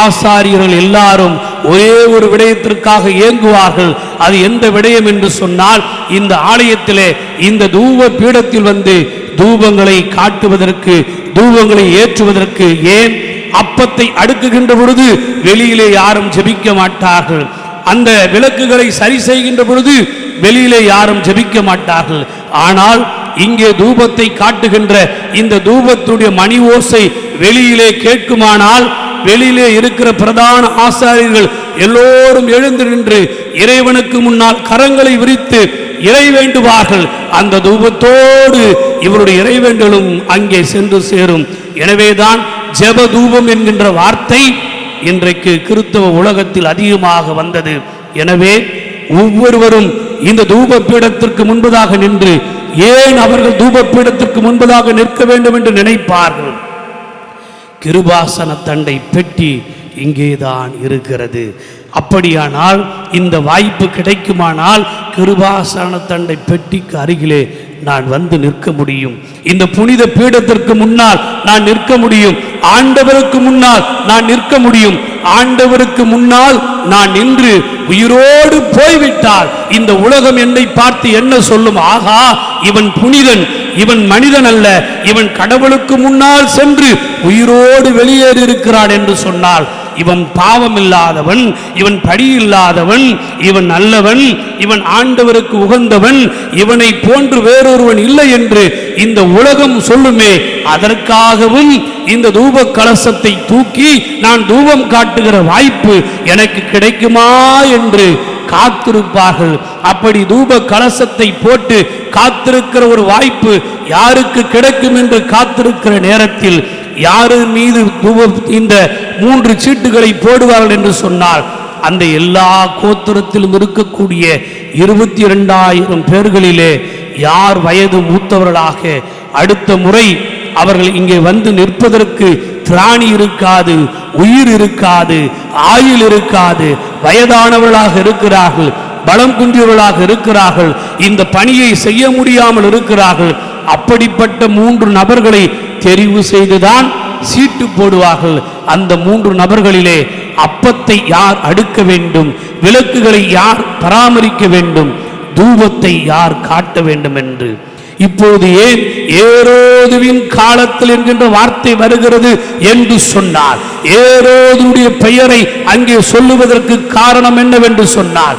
ஆசாரியர்கள் எல்லாரும் ஒரே ஒரு விடயத்திற்காக ஏங்குவார்கள். அது எந்த விடயம் என்று சொன்னால், இந்த ஆலயத்திலே இந்த தூப பீடத்தில் வந்து தூபங்களை காட்டுவதற்கு, தூபங்களை ஏற்றுவதற்கு. ஏன்? அப்பத்தை அடுக்குகின்ற பொழுது வெளியிலே யாரும் ஜெபிக்க மாட்டார்கள். அந்த விளக்குகளை சரி செய்கின்ற பொழுது வெளியிலே யாரும் ஜெபிக்க மாட்டார்கள். ஆனால் இங்கே தூபத்தை காட்டுகின்ற இந்த தூபத்துடைய மணி ஓசை வெளியிலே கேட்குமானால், வெளியிலே இருக்கிற பிரதான ஆசாரியர்கள் எல்லோரும் எழுந்து நின்று இறைவனுக்கு முன்னால் கரங்களை விரித்து இறை வேண்டுவார்கள். அந்த தூபத்தோடு இவருடைய இறைவேண்டலும் அங்கே சென்று சேரும். எனவேதான் ஜெப தூபம் என்கின்ற வார்த்தை இன்றைக்கு கிறிஸ்தவ உலகத்தில் அதிகமாக வந்தது. எனவே ஒவ்வொருவரும் இந்த தூப பீடத்திற்கு முன்பதாக நின்று, ஏன் அவர்கள் தூப பீடத்திற்கு முன்பதாக நிற்க வேண்டும் என்று நினைப்பார்கள்? கிருபாசன தண்டை பெட்டி இங்கேதான் இருக்கிறது. அப்படியானால் இந்த வாய்ப்பு கிடைக்குமானால் கிருபாசன தண்டை பெட்டிக்கு அருகிலே நான் வந்து நிற்க முடியும். இந்த புனித பீடத்திற்கு முன்னால் நான் நிற்க முடியும். ஆண்டவருக்கு முன்னால் நான் நிற்க முடியும். ஆண்டவருக்கு முன்னால் நான் நின்று உயிரோடு போய்விட்டால் இந்த உலகம் என்னை பார்த்து என்ன சொல்லும்? ஆகா, இவன் புனிதன், இவன் மனிதன் அல்ல, இவன் கடவுளுக்கு முன்னால் சென்று உயிரோடு வெளியேறி இருக்கிறான் என்று சொன்னால், இவன் பாவம் இல்லாதவன், இவன் படி இல்லாதவன், இவன் நல்லவன், இவன் ஆண்டவருக்கு உகந்தவன், இவனை போன்று வேறொருவன் இல்லை என்று இந்த உலகம் சொல்லுமே. அதற்காகவும் இந்த தூப கலசத்தை தூக்கி நான் தூபம் காட்டுகிற வாய்ப்பு எனக்கு கிடைக்குமா என்று காத்திருப்பார்கள். அப்படி தூப கலசத்தை போட்டு காத்திருக்கிற ஒரு வாய்ப்பு யாருக்கு கிடைக்கும் என்று காத்திருக்கிற நேரத்தில் யாரு மீது இந்த 3 சீட்டுகளை போடுவார்கள் என்று சொன்னால், அந்த எல்லா கோத்திரத்திலும் இருக்கக்கூடிய 22,000 பேர்களிலே யார் வயது மூத்தவர்களாக அடுத்த முறை அவர்கள் இங்கே வந்து நிற்பதற்கு திராணி இருக்காது, உயிர் இருக்காது, ஆயுள் இருக்காது, வயதானவர்களாக இருக்கிறார்கள், பலம் குன்றியவர்களாக இருக்கிறார்கள், இந்த பணியை செய்ய முடியாமல் இருக்கிறார்கள். அப்படிப்பட்ட 3 நபர்களை தெரிவு செய்துதான் சீட்டு போடுவார்கள். அந்த 3 நபர்களிலே அப்பத்தை யார் அடுக்க வேண்டும், விளக்குகளை யார் பராமரிக்க வேண்டும், தூபத்தை யார் காட்ட வேண்டும் என்று. இப்போது ஏன் ஏரோதுவின் காலத்தில் என்கின்ற வார்த்தை வருகிறது என்று சொன்னார்? ஏரோதுடைய பெயரை அங்கே சொல்லுவதற்கு காரணம் என்னவென்று சொன்னார்,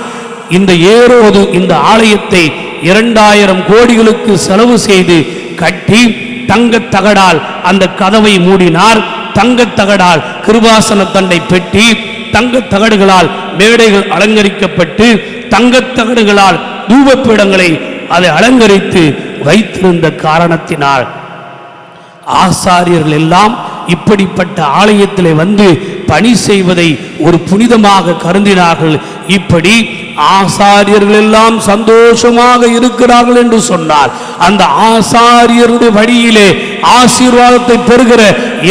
இந்த ஏரோது இந்த ஆலயத்தை 2000 கோடிகளுக்கு செலவு செய்து கட்டி தங்கத் தகடால் அந்த கதவை மூடினார். தங்கத் தகடால் கிருபாசன தண்டை பெட்டி, தங்கத் தகடுகளால் மேடைகள் அலங்கரிக்கப்பட்டு, தங்கத் தகடுகளால் தூபப்பீடங்களை அதை அலங்கரித்து வைத்திருந்த காரணத்தினால் ஆசாரியர்கள் எல்லாம் இப்படிப்பட்ட ஆலயத்திலே வந்து பணி செய்வதை ஒரு புனிதமாக கருதினார்கள். இப்படி ஆசாரியர்கள் எல்லாம் சந்தோஷமாக இருக்கிறார்கள் என்று சொன்னார். அந்த ஆசாரியருடைய வழியிலே ஆசீர்வாதத்தை பெறுகிற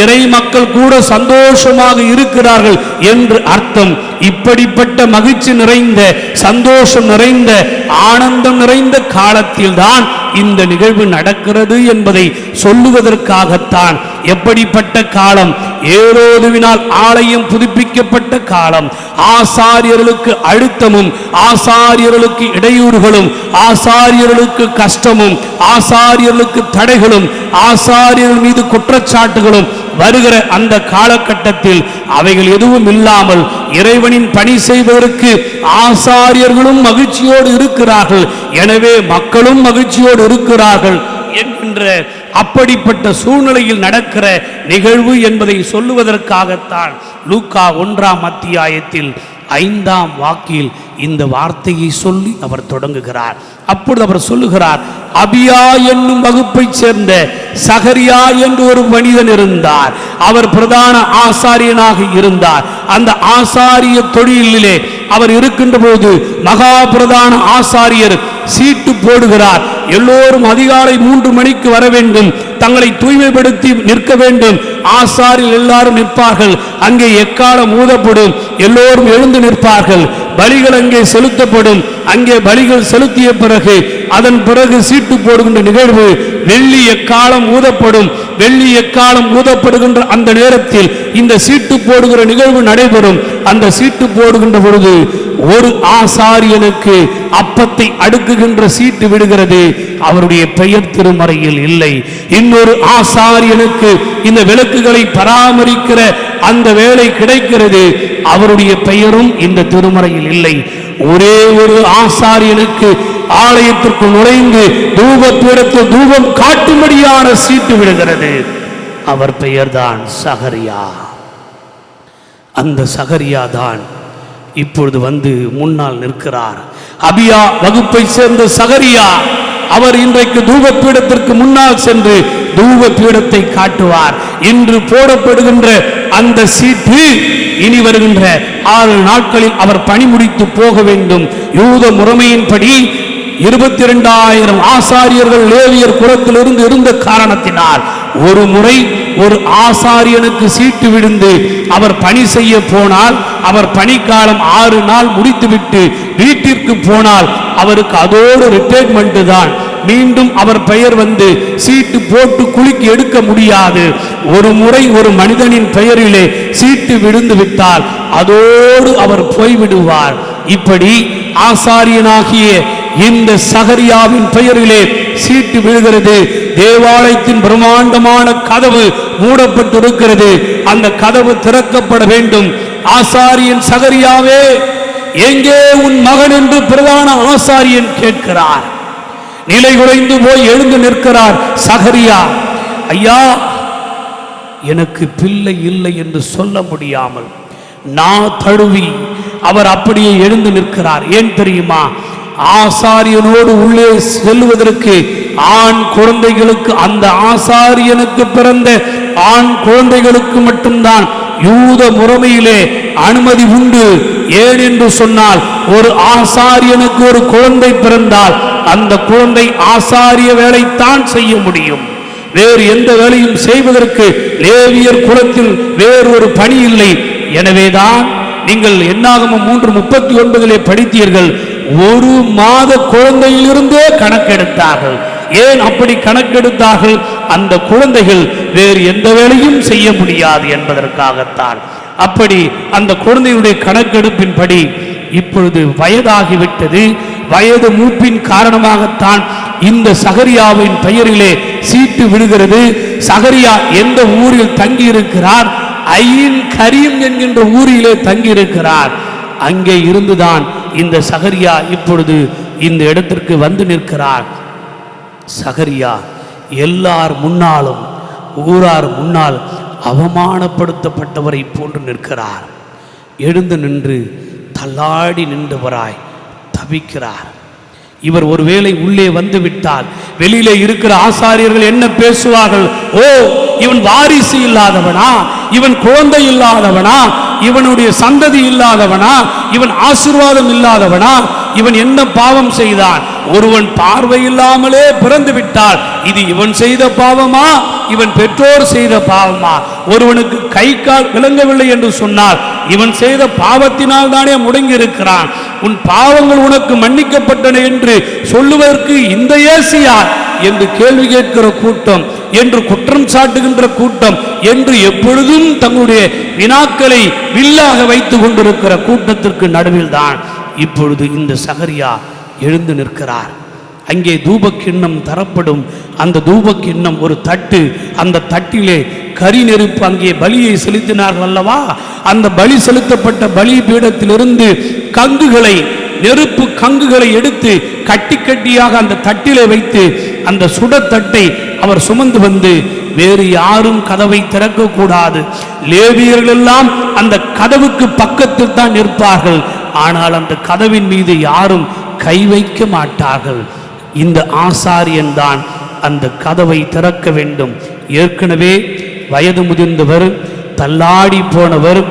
இறை மக்கள் கூட சந்தோஷமாக இருக்கிறார்கள் என்று அர்த்தம். இப்படிப்பட்ட மகிழ்ச்சி நிறைந்த, சந்தோஷம் நிறைந்த, ஆனந்தம் நிறைந்த காலத்தில் தான் இந்த நிகழ்வு நடக்கிறது என்பதை சொல்லுவதற்காகத்தான். எப்படிப்பட்ட காலம்? ஏரோதுவினால் ஆலயம் புதுப்பிக்கப்பட்ட காலம். ஆசாரியர்களுக்கு அழுத்தமும், ஆசாரியர்களுக்கு இடையூறுகளும், ஆசாரியர்களுக்கு கஷ்டமும், ஆசாரியர்களுக்கு தடைகளும், ஆசாரியர்கள் மீது குற்றச்சாட்டுகளும் வருகிற அந்த காலகட்டத்தில் அவைகள் எதுவும் இல்லாமல் இறைவனின் பணி செய்வதற்கு ஆசாரியர்களும் மகிழ்ச்சியோடு இருக்கிறார்கள், எனவே மக்களும் மகிழ்ச்சியோடு இருக்கிறார்கள் என்கின்ற அப்படிப்பட்ட சூழ்நிலையில் நடக்கிற நிகழ்வு என்பதை சொல்லுவதற்காகத்தான் லூக்கா 1ஆம் அத்தியாயத்தில் 5ஆம் வாக்கில் இந்த வார்த்தையை சொல்லி அவர் தொடங்குகிறார். அப்பொழுது அவர் சொல்லுகிறார், அபியா என்னும் வகுப்பைச் சேர்ந்த சகரியா என்று ஒரு மனிதன் இருந்தார். அவர் பிரதான ஆசாரியனாக இருந்தார். அந்த ஆசாரிய தொழிலிலே அவர் இருக்கின்ற போது மகா பிரதான ஆசாரியர் சீட்டு போடுகிறார். எல்லோரும் அதிகாலை 3 மணிக்கு வர வேண்டும், தங்களை தூய்மைப்படுத்தி நிற்க வேண்டும். ஆசாரியர்கள் எல்லாரும் நிற்பார்கள். அங்கே எக்காலம் ஊதப்படும், எல்லோரும் எழுந்து நிற்பார்கள். பலிகள் அங்கே செலுத்தப்படும். அங்கே பலிகள் செலுத்திய பிறகு அதன் பிறகு சீட்டு போடுகின்ற நிகழ்வு, வெள்ளி எக்காலம் ஊதப்படும். வெள்ளி எக்காலம் ஊதப்படுகின்ற அந்த நேரத்தில் இந்த சீட்டு போடுகிற நிகழ்வு நடைபெறும். அந்த சீட்டு போடுகின்ற பொழுது ஒரு ஆசாரியனுக்கு அப்பத்தை அடுக்குகின்ற சீட்டு விடுகிறது. அவருடைய பெயர் திருமறையில் இல்லை. இன்னொரு ஆசாரியனுக்கு இந்த விளக்குகளை பராமரிக்கிற அந்த வேலை கிடைக்கிறது. அவருடைய பெயரும் இந்த திருமறையில் இல்லை. ஒரே ஒரு ஆசாரியனுக்கு ஆலயத்திற்கு நுழைந்து தூபப்பீடத்தில் தூபம் காட்டும்படியான சீட்டு விடுகிறது. அவர் பெயர்தான் சகரியா. அந்த சகரியா தான் இப்பொழுது வந்து முன்னால் நிற்கிறார். அபியா வகுப்பை சேர்ந்த சகரியா அவர் இன்றைக்கு தூபப்பீடத்திற்கு முன்னால் சென்று தூபப்பீடத்தை காட்டுவார். இன்று போடப்படுகின்ற அந்த சீட்டு இனி வருகின்ற 6 நாட்களில் அவர் பணி முடித்து போக வேண்டும். யூத முறைமையின்படி 22,000 ஆசாரியர்கள் லேவியர் குலத்திலிருந்து இருந்த காரணத்தினால் ஒரு முறை ஒரு ஆசாரியனுக்கு சீட்டு விழுந்து அவர் பணி செய்ய போனால், அவர் பணிக்காலம் 6 நாள் முடித்துவிட்டு வீட்டிற்கு போனால் அவருக்கு அதோடு ரிட்டைர்மெண்ட் தான். மீண்டும் அவர் பெயர் வந்து சீட்டு போட்டு குலுக்கி எடுக்க முடியாது. ஒரு முறை ஒரு மனிதனின் பெயரிலே சீட்டு விழுந்து விட்டால் அதோடு அவர் போய்விடுவார். இப்படி ஆசாரியனாகிய இந்த சகரியாவின் பெயரிலே சீட்டு விழுகிறது. தேவாலயத்தின் பிரம்மாண்டமான கதவு மூடப்பட்டிருக்கிறது. அந்த கதவு திறக்கப்பட வேண்டும். ஆசாரியன் சகரியாவே, எங்கே உன் மகன் என்று பிரதான ஆசாரியன் கேட்கிறார். நிலை குறைந்து போய் எழுந்து நிற்கிறார் சகரியா. ஐயா, எனக்கு பிள்ளை இல்லை என்று சொல்ல முடியாமல் நான் தழுவி அவர் அப்படியே எழுந்து நிற்கிறார். ஏன் தெரியுமா? ஆசாரியனோடு உள்ளே செல்வதற்கு ஆண் குழந்தைகளுக்கு, அந்த ஆசாரியனுக்கு பிறந்த ஆண் குழந்தைகளுக்கு மட்டும்தான் யூத முறைமையிலே அனுமதி உண்டு. ஏன் என்று சொன்னால், ஒரு ஆசாரியனுக்கு ஒரு குழந்தை பிறந்தால் அந்த குழந்தை ஆசாரிய வேலைத்தான் செய்ய முடியும். வேறு எந்த வேலையும் செய்வதற்கு லேவியர் குலத்தில் வேறொரு பணி இல்லை. எனவேதான் நீங்கள் என்னாகமம் 3:39 படித்தீர்கள். 1 மாத குழந்தையிலிருந்தே கணக்கெடுத்தார்கள். ஏன் அப்படி கணக்கெடுத்தார்கள்? அந்த குழந்தைகள் வேறு எந்த வேலையும் செய்ய முடியாது என்பதற்காகத்தான். அப்படி அந்த குழந்தையுடைய கணக்கெடுப்பின்படி இப்பொழுது வயதாகிவிட்டது. வயது மூப்பின் காரணமாகத்தான் இந்த சகரியாவின் பெயரிலே சீட்டு விடுகிறது. சகரியா எந்த ஊரில் தங்கி இருக்கிறார்? ஐயின் கரீம் என்கின்ற ஊரிலே தங்கி இருக்கிறார். அங்கே இருந்துதான் இந்த சகரியா இப்பொழுது இந்த இடத்திற்கு வந்து நிற்கிறார். சகரியா எல்லார் முன்னாலும், ஊரார் முன்னால் அவமானப்படுத்தப்பட்டவரை போன்று நிற்கிறார். எழுந்து நின்று தள்ளாடி நின்றவராய் தவிக்கிறார். இவர் ஒருவேளை உள்ளே வந்து விட்டால் வெளியிலே இருக்கிற ஆசாரியர்கள் என்ன பேசுவார்கள்? ஓ, இவன் வாரிசு இல்லாதவனா? இவன் குழந்தை இல்லாதவனா? இவனுடைய சந்ததி இல்லாதவனா? இவன் ஆசீர்வாதம் இல்லாதவனா? இவன் என்ன பாவம் செய்தான்? ஒருவன் பார்வை இல்லாமலே பிறந்து விட்டால் இது இவன் செய்த பாவமா, இவன் பெற்றோர் செய்த பாவமா? ஒருவனுக்கு கை கால் விளங்கவில்லை என்று சொன்னால் இவன் செய்த பாவத்தினால் தானே முடங்கி இருக்கிறான். உன் பாவங்கள் உனக்கு மன்னிக்கப்பட்டன என்று சொல்லுவதற்கு இந்த ஏசியார் என்று கேள்வி கேட்கிற கூட்டம், என்று குற்றம் சாட்டுகின்ற கூட்டம், என்று எப்பொழுதும் தங்களுடைய வினாக்களை வில்லாக வைத்துக் கொண்டிருக்கிற கூட்டத்திற்கு நடுவில் தான் இப்பொழுது இந்த சகரியா எழுந்து நிற்கிறார். அங்கே தூபக்கிண்ணம் தரப்படும். அந்த தூபக்கிண்ணம் ஒரு தட்டு, அந்த தட்டிலே கரி நெருப்பு, அங்கே பலியை செலுத்தினார்கள் அல்லவா? அந்த பலி செலுத்தப்பட்ட பலி பீடத்திலிருந்து கங்குகளை, நெருப்பு கங்குகளை எடுத்து கட்டி கட்டியாக அந்த தட்டிலே வைத்து அந்த சுடத்தட்டை அவர் சுமந்து வந்து, வேறு யாரும் கதவை திறக்கக்கூடாது, லேவியர்கள் எல்லாம் அந்த கதவுக்கு பக்கத்தில் தான் நிற்பார்கள், ஆனால் அந்த கதவின் மீது யாரும் கை வைக்க மாட்டார்கள். இந்த ஆசாரியன் தான் அந்த கதவை திறக்க வேண்டும். ஏற்கனவே வயது முதிர்ந்தவர், தள்ளாடி போனவர்,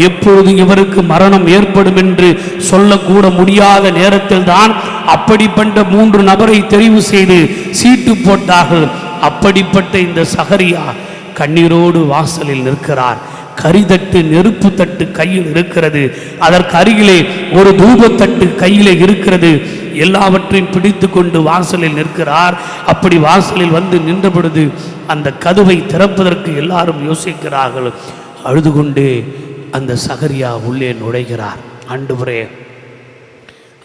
எப்பொழுது இவருக்கு மரணம் ஏற்படும் என்று சொல்லக்கூட முடியாத நேரத்தில் தான் அப்படிப்பட்ட 3 நபரை தெரிவு செய்து சீட்டு போட்டார்கள். அப்படிப்பட்ட இந்த சகரியா கண்ணீரோடு வாசலில் நிற்கிறார். கரிதட்டு, நெருப்பு தட்டு கையில் இருக்கிறது. அதற்கு அருகிலே ஒரு தூபத்தட்டு கையிலே இருக்கிறது. எல்லாவற்றையும் பிடித்து கொண்டு வாசலில் நிற்கிறார். அப்படி வாசலில் வந்து நின்ற பொழுது அந்த கதவை திறப்பதற்கு எல்லாரும் யோசிக்கிறார்கள். அழுது கொண்டே அந்த சகரியா உள்ளே நுழைகிறார். ஆண்டவரே,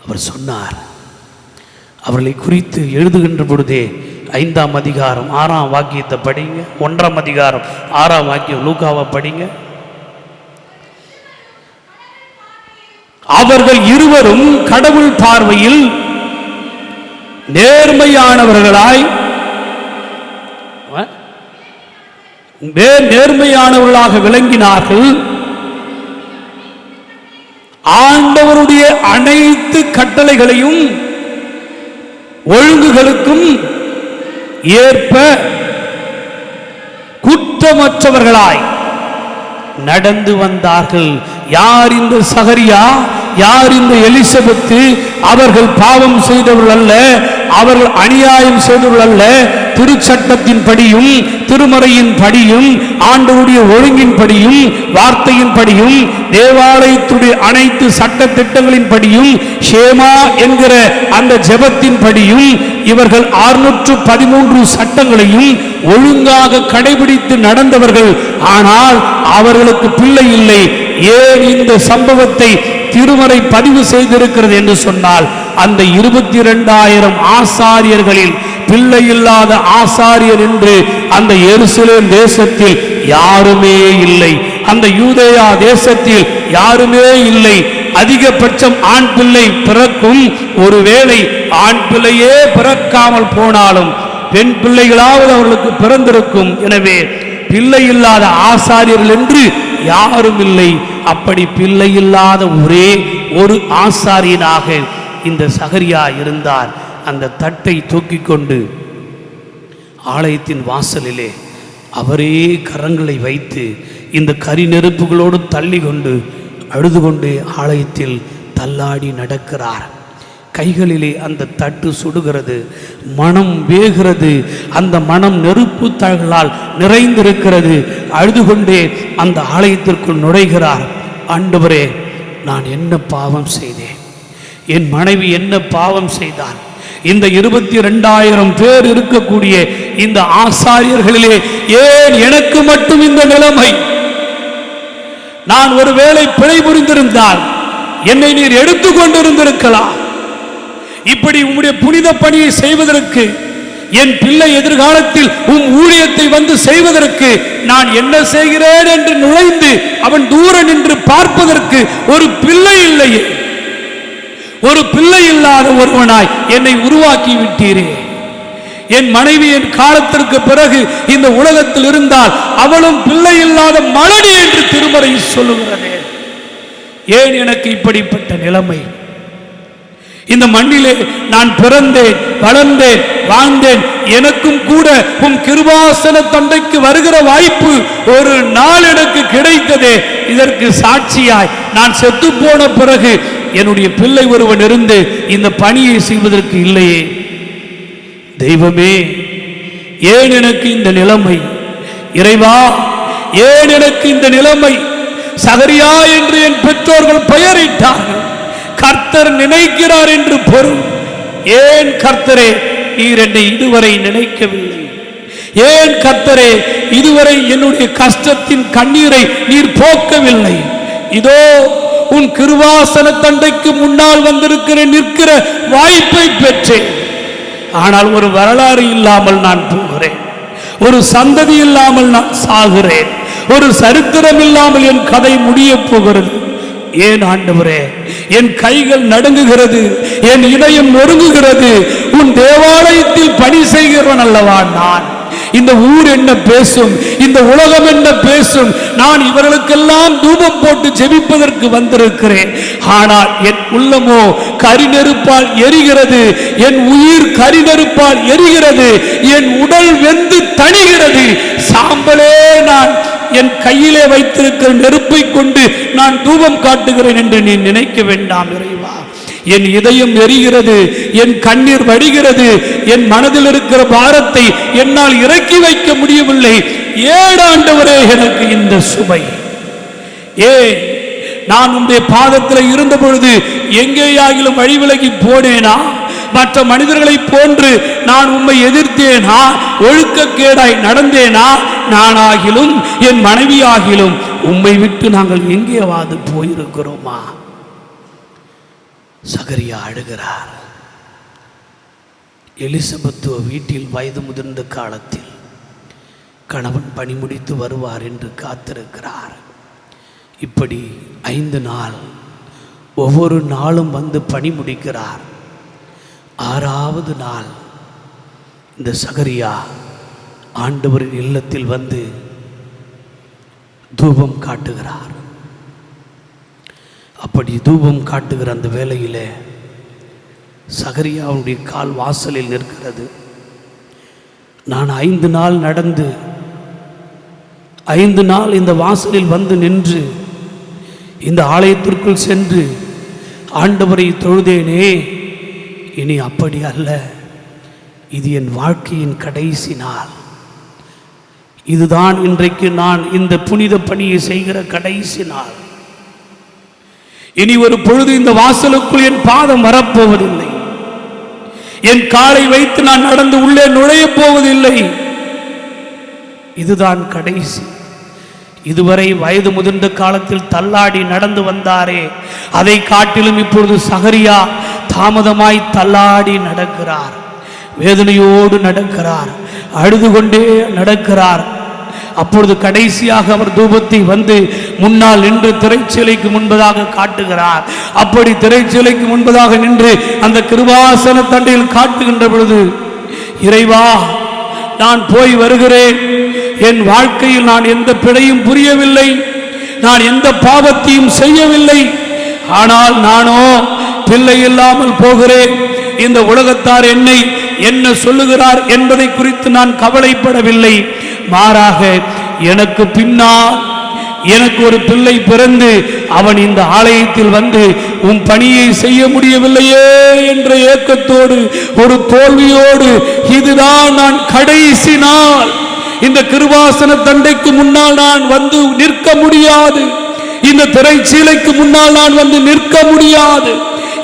அவர் சொன்னார், அவர்களை குறித்து எழுதுகின்ற பொழுதே 5ஆம் அதிகாரம் 6ஆம் வாக்கியத்தை படிங்க, 1ஆம் அதிகாரம் 6ஆம் வாக்கியம் லூக்காவை படிங்க. அவர்கள் இருவரும் கடவுள் பார்வையில் நேர்மையானவர்களாய் நேர்மையானவர்களாக விளங்கினார்கள். ஆண்டவருடைய அனைத்து கட்டளைகளையும் ஒழுங்குகளுக்கும் ஏற்ப குற்றமற்றவர்களாய் நடந்து வந்தார்கள். யார் இந்த சகரியா, யார் இந்த எலிசபெத்து? அவர்கள் பாவம் செய்தவர்கள் அல்ல, அவர்கள் அநியாயம் செய்தவர்கள் அல்ல. திருச்சட்டத்தின் படியும் திருமறையின் படியும் ஆண்டவருடைய ஒழுங்கின் படியும் வார்த்தையின் படியும் தேவாலயத்துடைய அனைத்து சட்ட திட்டங்களின் படியும் ஷேமா என்கிற அந்த ஜெபத்தின் படியும் இவர்கள் 613 சட்டங்களையும் ஒழுங்காக கடைபிடித்து நடந்தவர்கள். ஆனால் அவர்களுக்கு பிள்ளை இல்லை. ஏன் இந்த சம்பவத்தை திருமறை பதிவு செய்திருக்கிறது என்று சொன்னால், அந்த 22,000 ஆசாரியர்களில் பிள்ளை இல்லாத ஆசாரியர் என்று அந்த எருசலேம் தேசத்தில் யாருமே இல்லை. அந்த யூதேயா தேசத்தில் யாருமே இல்லை. அதிகபட்சம் ஆண் பிள்ளை பிறக்கும். ஒருவேளை ஆண் பிள்ளையே பிறக்காமல் போனாலும் பெண் பிள்ளைகளாவது அவர்களுக்கு பிறந்திருக்கும். எனவே பிள்ளை இல்லாத ஆசாரியர்கள் என்று யாரும் இல்லை. அப்படி பிள்ளை இல்லாத ஒரே ஒரு ஆசாரியனாக இந்த சகரியா இருந்தார். அந்த தட்டை தூக்கி கொண்டு ஆலயத்தின் வாசலிலே அவரே கரங்களை வைத்து இந்த கரி நெருப்புகளோடு தள்ளி கொண்டு அழுது கொண்டு ஆலயத்தில் தள்ளாடி நடக்கிறார். கைகளிலே அந்த தட்டு சுடுகிறது, மனம் வேகிறது, அந்த மனம் நெருப்பு தகளால் நிறைந்திருக்கிறது. அழுது கொண்டே அந்த ஆலயத்திற்குள் நுழைகிறார். ஆண்டவரே, நான் என்ன பாவம் செய்தேன்? என் மனைவி என்ன பாவம் செய்தார்? இந்த 22,000 பேர் இருக்கக்கூடிய இந்த ஆசாரியர்களிலே ஏன் எனக்கு மட்டும் இந்த நிலைமை? நான் ஒருவேளை பிழை புரிந்திருந்தால் என்னை நீர் எடுத்துக்கொண்டிருந்திருக்கலாம். இப்படி உம்முடைய புனித பணியை செய்வதற்கு, என் பிள்ளை எதிர்காலத்தில் உம் ஊழியத்தை வந்து செய்வதற்கு நான் என்ன செய்கிறேன் என்று நுழைந்து அவன் தூர நின்று பார்ப்பதற்கு ஒரு பிள்ளை இல்லையே. ஒரு பிள்ளை இல்லாத ஒருவனாய் என்னை உருவாக்கி விட்டீரே. என் மனைவி என் காலத்திற்கு பிறகு இந்த உலகத்தில் இருந்தால் அவளும் பிள்ளை இல்லாத மலடி என்று திருமறை சொல்லுகிறதே. ஏன் எனக்கு இப்படிப்பட்ட நிலைமை? இந்த மண்ணிலே நான் பிறந்தேன், வளர்ந்தேன், வாழ்ந்தேன். எனக்கும் கூட உம் கிருபாசன தந்தைக்கு வருகிற வாய்ப்பு ஒரு நாள் எனக்கு கிடைத்ததே. இதற்கு சாட்சியாய் நான் செத்து போன பிறகு என்னுடைய பிள்ளை ஒருவன் இருந்து இந்த பணியை செய்வதற்கு இல்லையே. தெய்வமே, ஏன் எனக்கு இந்த நிலைமை? இறைவா, ஏன் எனக்கு இந்த நிலைமை? சகரியா என்று என் பெற்றோர்கள் பெயரிட்டார்கள். கர்த்தர் நினைக்கிறார் என்று பொருள். ஏன் கர்த்தரே நீர் என்னை இதுவரை நினைக்கவில்லை? ஏன் கர்த்தரே இதுவரை என்னுடைய கஷ்டத்தின் கண்ணீரை நீர் போக்கவில்லை? இதோ உன் கிருபாசன தண்டைக்கு முன்னால் வந்திருக்கிற நிற்கிற வாய்ப்பை பெற்றேன். ஆனால் ஒரு வரலாறு இல்லாமல் நான் போகிறேன், ஒரு சந்ததி இல்லாமல் நான் சாகிறேன், ஒரு சரித்திரம் இல்லாமல் என் கதை முடிய போகிறது. ஏன் ஆண்டவரே? என் கைகள் நடுங்குகிறது, என் இதயம் நொறுங்குகிறது. உன் தேவாலயத்தில் பணி செய்கிறவன் அல்லவா நான். இந்த ஊர் என்ன பேசும்? இந்த உலகம் என்ன பேசும்? நான் இவர்களுக்கெல்லாம் தூபம் போட்டு ஜெபிப்பதற்கு வந்திருக்கிறேன். ஆனால் என் உள்ளமோ கரிநெருப்பால் எரிகிறது, என் உயிர் கரிநெருப்பால் எரிகிறது, என் உடல் வெந்து தணிகிறது. சாம்பலே நான் என் கையிலே வைத்திருக்கிற நெருப்பை கொண்டு நான் தூபம் காட்டுகிறேன் என்று நீ நினைக்க வேண்டாம் இறைவா. என் இதயம் எரிகிறது, என் கண்ணீர் வடிகிறது, என் மனதில் இருக்கிற பாரத்தை என்னால் இறக்கி வைக்க முடியவில்லை. ஏழாண்டவரே எனக்கு இந்த சுமை. நான் உன்னுடைய பாதத்தில் இருந்த பொழுது எங்கேயாகிலும் வழி விலகி போனேனா? மற்ற மனிதர்களைப் போன்று நான் உம்மை எதிர்த்தேனா, ஒழுக்கக்கேடாய் நடந்தேனா? நானாகிலும் என் மனைவியாகிலும் உம்மை விட்டு நாங்கள் எங்கேயாவது போயிருக்கிறோமா? சகரியா அழுகிறார். எலிசபெத்து வீட்டில் வயது முதிர்ந்த காலத்தில் கணவன் பணி முடித்து வருவார் என்று காத்திருக்கிறார். இப்படி 5 நாள் ஒவ்வொரு நாளும் வந்து பணி முடிக்கிறார். 6வது நாள் இந்த சகரியா ஆண்டவரின் இல்லத்தில் வந்து தூபம் காட்டுகிறார். அப்படி தூபம் காட்டுகிற அந்த வேளையிலே சகரியாவுடைய கால் வாசலில் நிற்கிறது. நான் 5 நாள் நடந்து 5 நாள் இந்த வாசலில் வந்து நின்று இந்த ஆலயத்திற்குள் சென்று ஆண்டவரை தொழுதேனே, இனி அப்படி அல்ல. இது என் வாழ்க்கையின் கடைசி நாள். இதுதான் இன்றைக்கு நான் இந்த புனித பணியை செய்கிற கடைசி நாள். இனி ஒரு பொழுது இந்த வாசலுக்குள் என் பாதம் வரப்போவதில்லை. என் காலை வைத்து நான் நடந்து உள்ளே நுழையப் போவதில்லை. இதுதான் கடைசி. இதுவரை வயது முதிர்ந்த காலத்தில் தள்ளாடி நடந்து வந்தாரே, அதை காட்டிலும் இப்பொழுது சகரியா தாமதமாய் தள்ளாடி நடக்கிறார். வேதனையோடு நடக்கிறார். அழுது கொண்டே நடக்கிறார். அப்பொழுது கடைசியாக அவர் தூபத்தை வந்து முன்னால் நின்று திரைச்சீலைக்கு முன்பதாக காட்டுகிறார். அப்படி திரைச்சீலைக்கு முன்பதாக நின்று அந்த கிருபாசன தண்டையில் காட்டுகின்ற பொழுது, இறைவா, நான் போய் வருகிறேன். என் வாழ்க்கையில் நான் எந்த பிழையும் புரியவில்லை, நான் எந்த பாவத்தையும் செய்யவில்லை. ஆனால் நானோ பிள்ளை இல்லாமல் போகிறேன். இந்த உலகத்தார் என்னை என்ன சொல்லுகிறார் என்பதை குறித்து நான் கவலைப்படவில்லை. மாறாக எனக்கு பின்னால் எனக்கு ஒரு பிள்ளை பிறந்து அவன் இந்த ஆலயத்தில் வந்து உன் பணியை செய்ய முடியவில்லையே என்ற ஏக்கத்தோடு, ஒரு தோல்வியோடு, இதுதான் நான் கடைசி நாள், இந்த கிருபாசன தண்டைக்கு முன்னால் நான் வந்து நிற்க முடியாது, இந்த திரைச்சீலைக்கு முன்னால் நான் வந்து நிற்க முடியாது,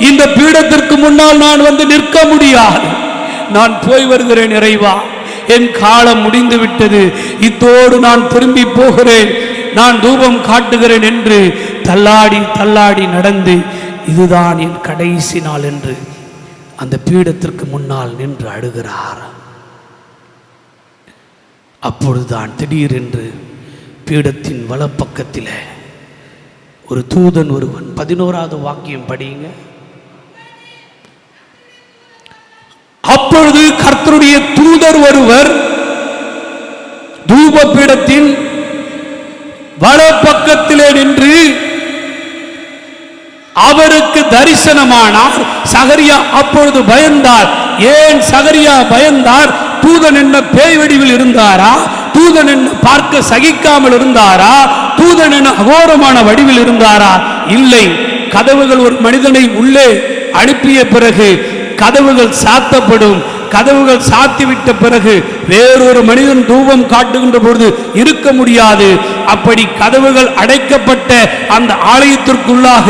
இந்த பீடத்திற்கு முன்னால் நான் வந்து நிற்க முடியாது, நான் போய் வருகிறேன் இறைவா, என் காலம் முடிந்து விட்டது, இத்தோடு நான் திரும்பி போகிறேன், நான் தூபம் காட்டுகிறேன் என்று தள்ளாடி தள்ளாடி நடந்து, இதுதான் என் கடைசி நாள் என்று அந்த பீடத்திற்கு முன்னால் நின்று அழுகிறார். அப்பொழுதுதான் திடீரென்று பீடத்தின் வலப்பக்கத்தில் ஒரு தூதன் ஒருவன், 11வது வாக்கியம் படியுங்க. அப்பொழுது கர்த்தருடைய தூதர் ஒருவர் தூப பீடத்தின் வலப்பக்கத்திலே நின்று அவருக்கு தரிசனமானார். சகரியா அப்பொழுது பயந்தார். ஏன் சகரியா பயந்தார்? தூதன் என்ன பேய் வடிவில் இருந்தாரா? தூதன் என்ன பார்க்க சகிக்காமல் இருந்தாரா? தூதன் என்ன அகோரமான வடிவில் இருந்தாரா? இல்லை. கதவுகள் ஒரு மனிதனை உள்ளே அனுப்பிய பிறகு கதவுகள் சாத்தப்படும். கதவுகள் சாத்திவிட்ட பிறகு வேறொரு மனிதன் தூபம் காட்டுகின்ற பொழுது இருக்க முடியாது. அப்படி கதவுகள் அடைக்கப்பட்ட அந்த ஆலயத்திற்குள்ளாக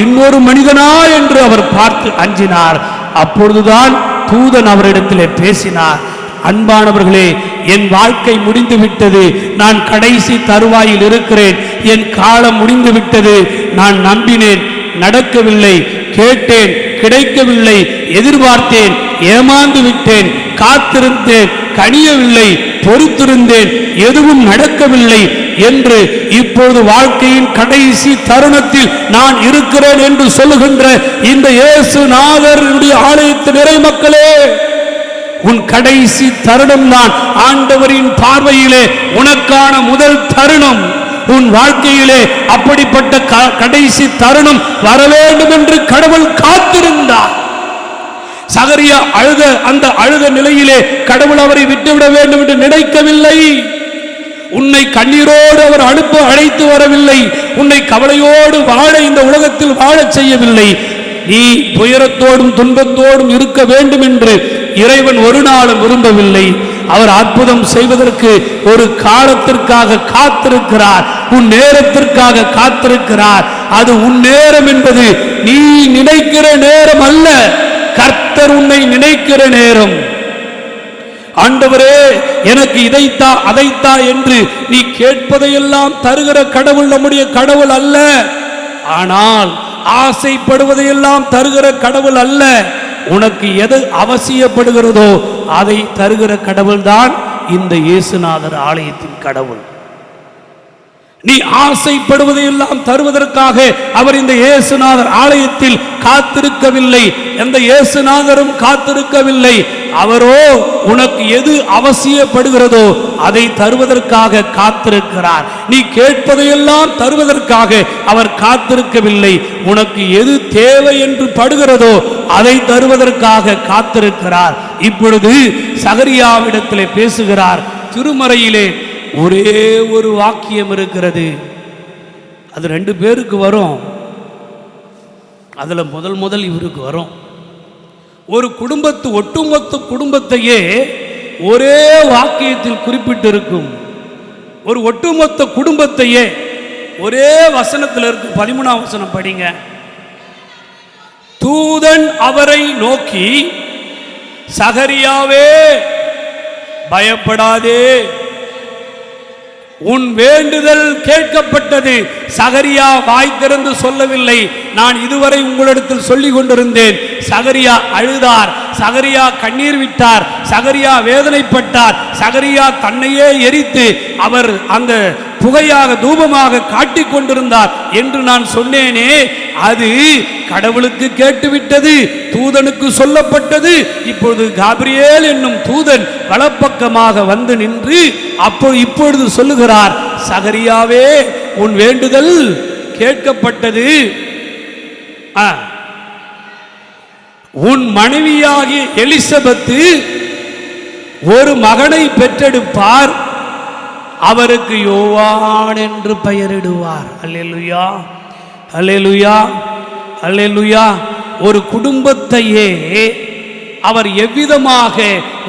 இன்னொரு மனிதனா என்று அவர் பார்த்து அஞ்சினார். அப்பொழுதுதான் தூதன் அவரிடத்திலே பேசினார். அன்பானவர்களே, என் வாழ்க்கை முடிந்து விட்டது, நான் கடைசி தருவாயில் இருக்கிறேன், என் காலம் முடிந்து விட்டது. நான் நம்பினேன், நடக்கவில்லை, கேட்டேன், கிடைக்கவில்லை, எதிர்பார்த்தேன், ஏமாந்து விட்டேன், காத்திருந்தேன், கனியவில்லை, பொறுத்திருந்தேன், எதுவும் நடக்கவில்லை என்று இப்போது வாழ்க்கையின் கடைசி தருணத்தில் நான் இருக்கிறேன் என்று சொல்லுகின்ற இந்த இயேசுநாதருடைய ஆலயத்தின் இறை மக்களே, உன் கடைசி தருணம் தான் ஆண்டவரின் பார்வையிலே உனக்கான முதல் தருணம். உன் வாழ்க்கையிலே அப்படிப்பட்ட கடைசி தருணம் வர வேண்டும் என்று கடவுள் காத்திருந்தார். சகரியா அந்த அழுத நிலையிலே கடவுள் அவரை விட்டுவிட வேண்டும் என்று நினைக்கவில்லை. உன்னை கண்ணீரோடு அவர் அழைத்து வரவில்லை. உன்னை கவலையோடு வாழ இந்த உலகத்தில் வாழச் செய்யவில்லை. நீ துயரத்தோடும் துன்பத்தோடும் இருக்க வேண்டும் என்று இறைவன் ஒரு நாளும் விரும்பவில்லை. அவர் அற்புதம் செய்வதற்கு ஒரு காலத்திற்காக காத்திருக்கிறார், உன் நேரத்திற்காக காத்திருக்கிறார். அது உன் நேரம் என்பது நீ நினைக்கிற நேரம் அல்ல. கர்த்தர் உன்னை நினைக்கிற நேரம், ஆண்டவரே எனக்கு இதைத்தா அதைத்தா என்று நீ கேட்பதையெல்லாம் தருகிற கடவுள் நம்முடைய கடவுள் அல்ல. ஆனால் ஆசைப்படுவதையெல்லாம் தருகிற கடவுள் அல்ல. உனக்கு எது அவசியப்படுகிறதோ அதை தருகிற கடவுள்தான் இந்த இயேசுநாதர் ஆலயத்தின் கடவுள். நீ ஆசைப்படுவதையெல்லாம் தருவதற்காக அவர் இந்த இயேசுநாதர் ஆலயத்தில் காத்திருக்கவில்லை. எந்த இயேசுநாதரும் காத்திருக்கவில்லை. அவரோ உனக்கு எது அவசியப்படுகிறதோ அதை தருவதற்காக காத்திருக்கிறார். நீ கேட்பதையெல்லாம் தருவதற்காக அவர் காத்திருக்கவில்லை. உனக்கு எது தேவை என்று படுகிறதோ அதை தருவதற்காக காத்திருக்கிறார். இப்பொழுது சகரியாவிடத்திலே பேசுகிறார். திருமறையிலே ஒரே ஒரு வாக்கியம் இருக்கிறது. அது 2 பேருக்கு வரும். அதுல முதல் இவருக்கு வரும். ஒரு குடும்பத்து ஒட்டுமொத்த குடும்பத்தையே ஒரே வாக்கியத்தில் குறிப்பிட்டிருக்கும். ஒரு ஒட்டுமொத்த குடும்பத்தையே ஒரே வசனத்தில் இருக்கும். 13ஆம் வசனம் படிங்க. தூதன் அவரை நோக்கி, சகரியாவே பயப்படாதே, உன் வேண்டுதல் கேட்கப்பட்டது. சகரியா வாய் திறந்து சொல்லவில்லை. நான் இதுவரை உங்களிடத்தில் சொல்லிக் கொண்டிருந்தேன். சகரியா அழுதார், சகரியா கண்ணீர் விட்டார், சகரியா வேதனைப்பட்டார், சகரியா தன்னையே எரித்து அவர் அந்த புகையாக தூபமாக காட்டிக் கொண்டிருந்தார் என்று நான் சொன்னேனே, அது கடவுளுக்கு கேட்டுவிட்டது, தூதனுக்கு சொல்லப்பட்டது. இப்பொழுது காபிரியேல் என்னும் தூதன் வலப்பக்கமாக வந்து நின்று இப்பொழுது சொல்லுகிறார், சகரியாவே உன் வேண்டுதல் கேட்கப்பட்டது. உன் மனைவியாகிய எலிசபெத்து ஒரு மகனை பெற்றெடுப்பார், அவருக்கு யோவான் என்று பெயரிடுவார். அல்லேலூயா, அல்லேலூயா, அல்லேலூயா. ஒரு குடும்பத்தையே அவர் எவ்விதமாக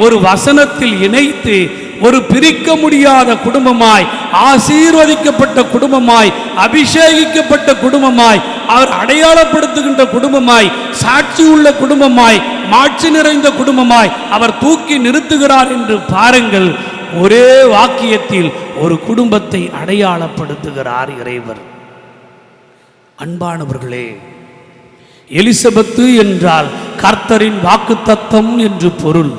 ஒரு வசனத்தில் இணைத்து ஒரு பிரிக்க முடியாத குடும்பமாய், ஆசீர்வதிக்கப்பட்ட குடும்பமாய், அபிஷேகிக்கப்பட்ட குடும்பமாய், அவர் அடையாளப்படுத்துகின்ற குடும்பமாய், சாட்சி உள்ள குடும்பமாய், மாட்சி நிறைந்த குடும்பமாய் அவர் தூக்கி நிறுத்துகிறார் என்று பாருங்கள். ஒரே வாக்கியத்தில் ஒரு குடும்பத்தை அடையாளப்படுத்துகிறார் இறைவர். அன்பானவர்களே, எலிசபெத்து என்றால் கர்த்தரின் வாக்குத்தத்தம் என்று பொருள்.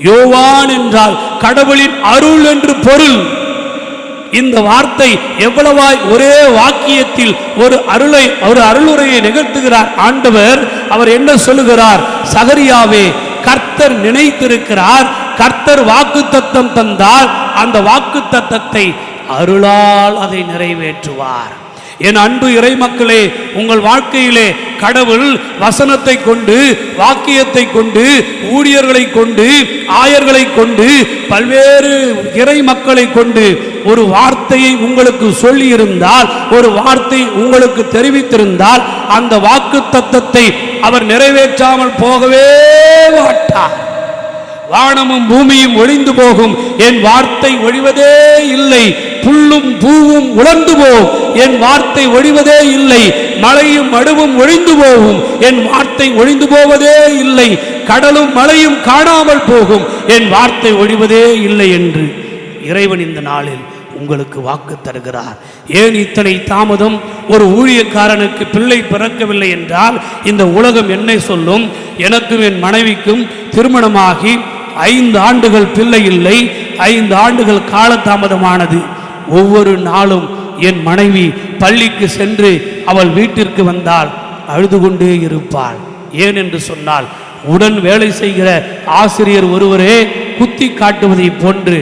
யோவான் என்றால் கடவுளின் அருள் என்று பொருள். இந்த வார்த்தை எவ்வளவாய் ஒரே வாக்கியத்தில் ஒரு அருளுரையை நிகழ்த்துகிறார் ஆண்டவர். அவர் என்ன சொல்லுகிறார்? சகரியாவே, கர்த்தர் நினைத்திருக்கிறார், கர்த்தர் வாக்குத்தத்தம் தந்தால் அந்த வாக்குத்தத்தத்தை அருளால் அதை நிறைவேற்றுவார். என் அன்பு இறை மக்களே, உங்கள் வாழ்க்கையிலே கடவுள் வசனத்தை கொண்டு, வாக்கியத்தை கொண்டு, ஊழியர்களை கொண்டு, ஆயர்களை கொண்டு, பல்வேறு இறை மக்களை கொண்டு ஒரு வார்த்தையை உங்களுக்கு சொல்லி இருந்தால், ஒரு வார்த்தை உங்களுக்கு தெரிவித்திருந்தால், அந்த வாக்குத்தத்தத்தை அவர் நிறைவேற்றாமல் போகவே மாட்டார். வானமும் பூமியும் ஒழிந்து போகும், என் வார்த்தை ஒழிவதே இல்லை. புல்லும் பூவும் உலர்ந்து போகும், என் வார்த்தை ஒழிவதே இல்லை. மழையும் மடுவும் ஒழிந்து போகும், என் வார்த்தை ஒழிந்து போவதே இல்லை. கடலும் மழையும் காணாமல் போகும், என் வார்த்தை ஒழிவதே இல்லை என்று இறைவன் இந்த நாளில் உங்களுக்கு வாக்கு தருகிறார். ஏன் இத்தனை தாமதம்? ஒரு ஊழியக்காரனுக்கு பிள்ளை பிறக்கவில்லை என்றால் இந்த உலகம் என்ன சொல்லும்? எனக்கும் என் மனைவிக்கும் திருமணமாகி 5 ஆண்டுகள் பிள்ளை இல்லை, 5 ஆண்டுகள் காலதாமதமானது. ஒவ்வொரு நாளும் என் மனைவி பள்ளிக்கு சென்று அவள் வீட்டிற்கு வந்தால் அழுது கொண்டே இருப்பாள். ஏன் என்று சொன்னால், உடன் வேலை செய்கிற ஆசிரியர் ஒருவரே குத்தி காட்டுவதை போன்று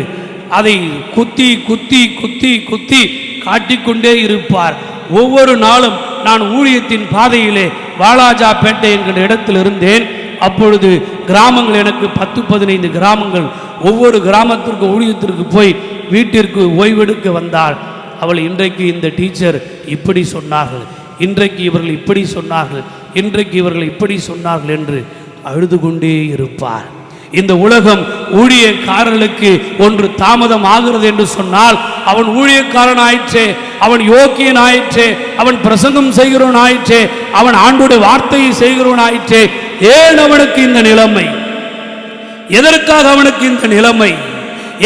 அதை குத்தி குத்தி குத்தி குத்தி காட்டிக்கொண்டே இருப்பார். ஒவ்வொரு நாளும் நான் ஊழியத்தின் பாதையிலே வாலாஜாபேட்டை என்கிற இடத்தில் இருந்தேன். அப்பொழுது கிராமங்கள் எனக்கு 10-15 கிராமங்கள், ஒவ்வொரு கிராமத்திற்கு ஊழியத்திற்கு போய் வீட்டிற்கு ஓய்வெடுக்க வந்தாள். அவள் இன்றைக்கு இந்த டீச்சர் இப்படி சொன்னார்கள், இன்றைக்கு இவர்கள் இப்படி சொன்னார்கள், இன்றைக்கு இவர்கள் இப்படி சொன்னார்கள் என்று அழுது கொண்டே இருப்பார். இந்த உலகம் ஊழியக்காரர்களுக்கு ஒன்று தாமதம் ஆகிறது என்று சொன்னால், அவன் ஊழியக்காரன் ஆயிற்றே, அவன் யோக்கியன் ஆயிற்றே, அவன் பிரசங்கம் செய்கிறவன் ஆயிற்றே, அவன் ஆண்டுடைய வார்த்தையை செய்கிறவன் ஆயிற்றே, ஏன் அவனுக்கு இந்த நிலைமை? எதற்காக அவனுக்கு இந்த நிலைமை?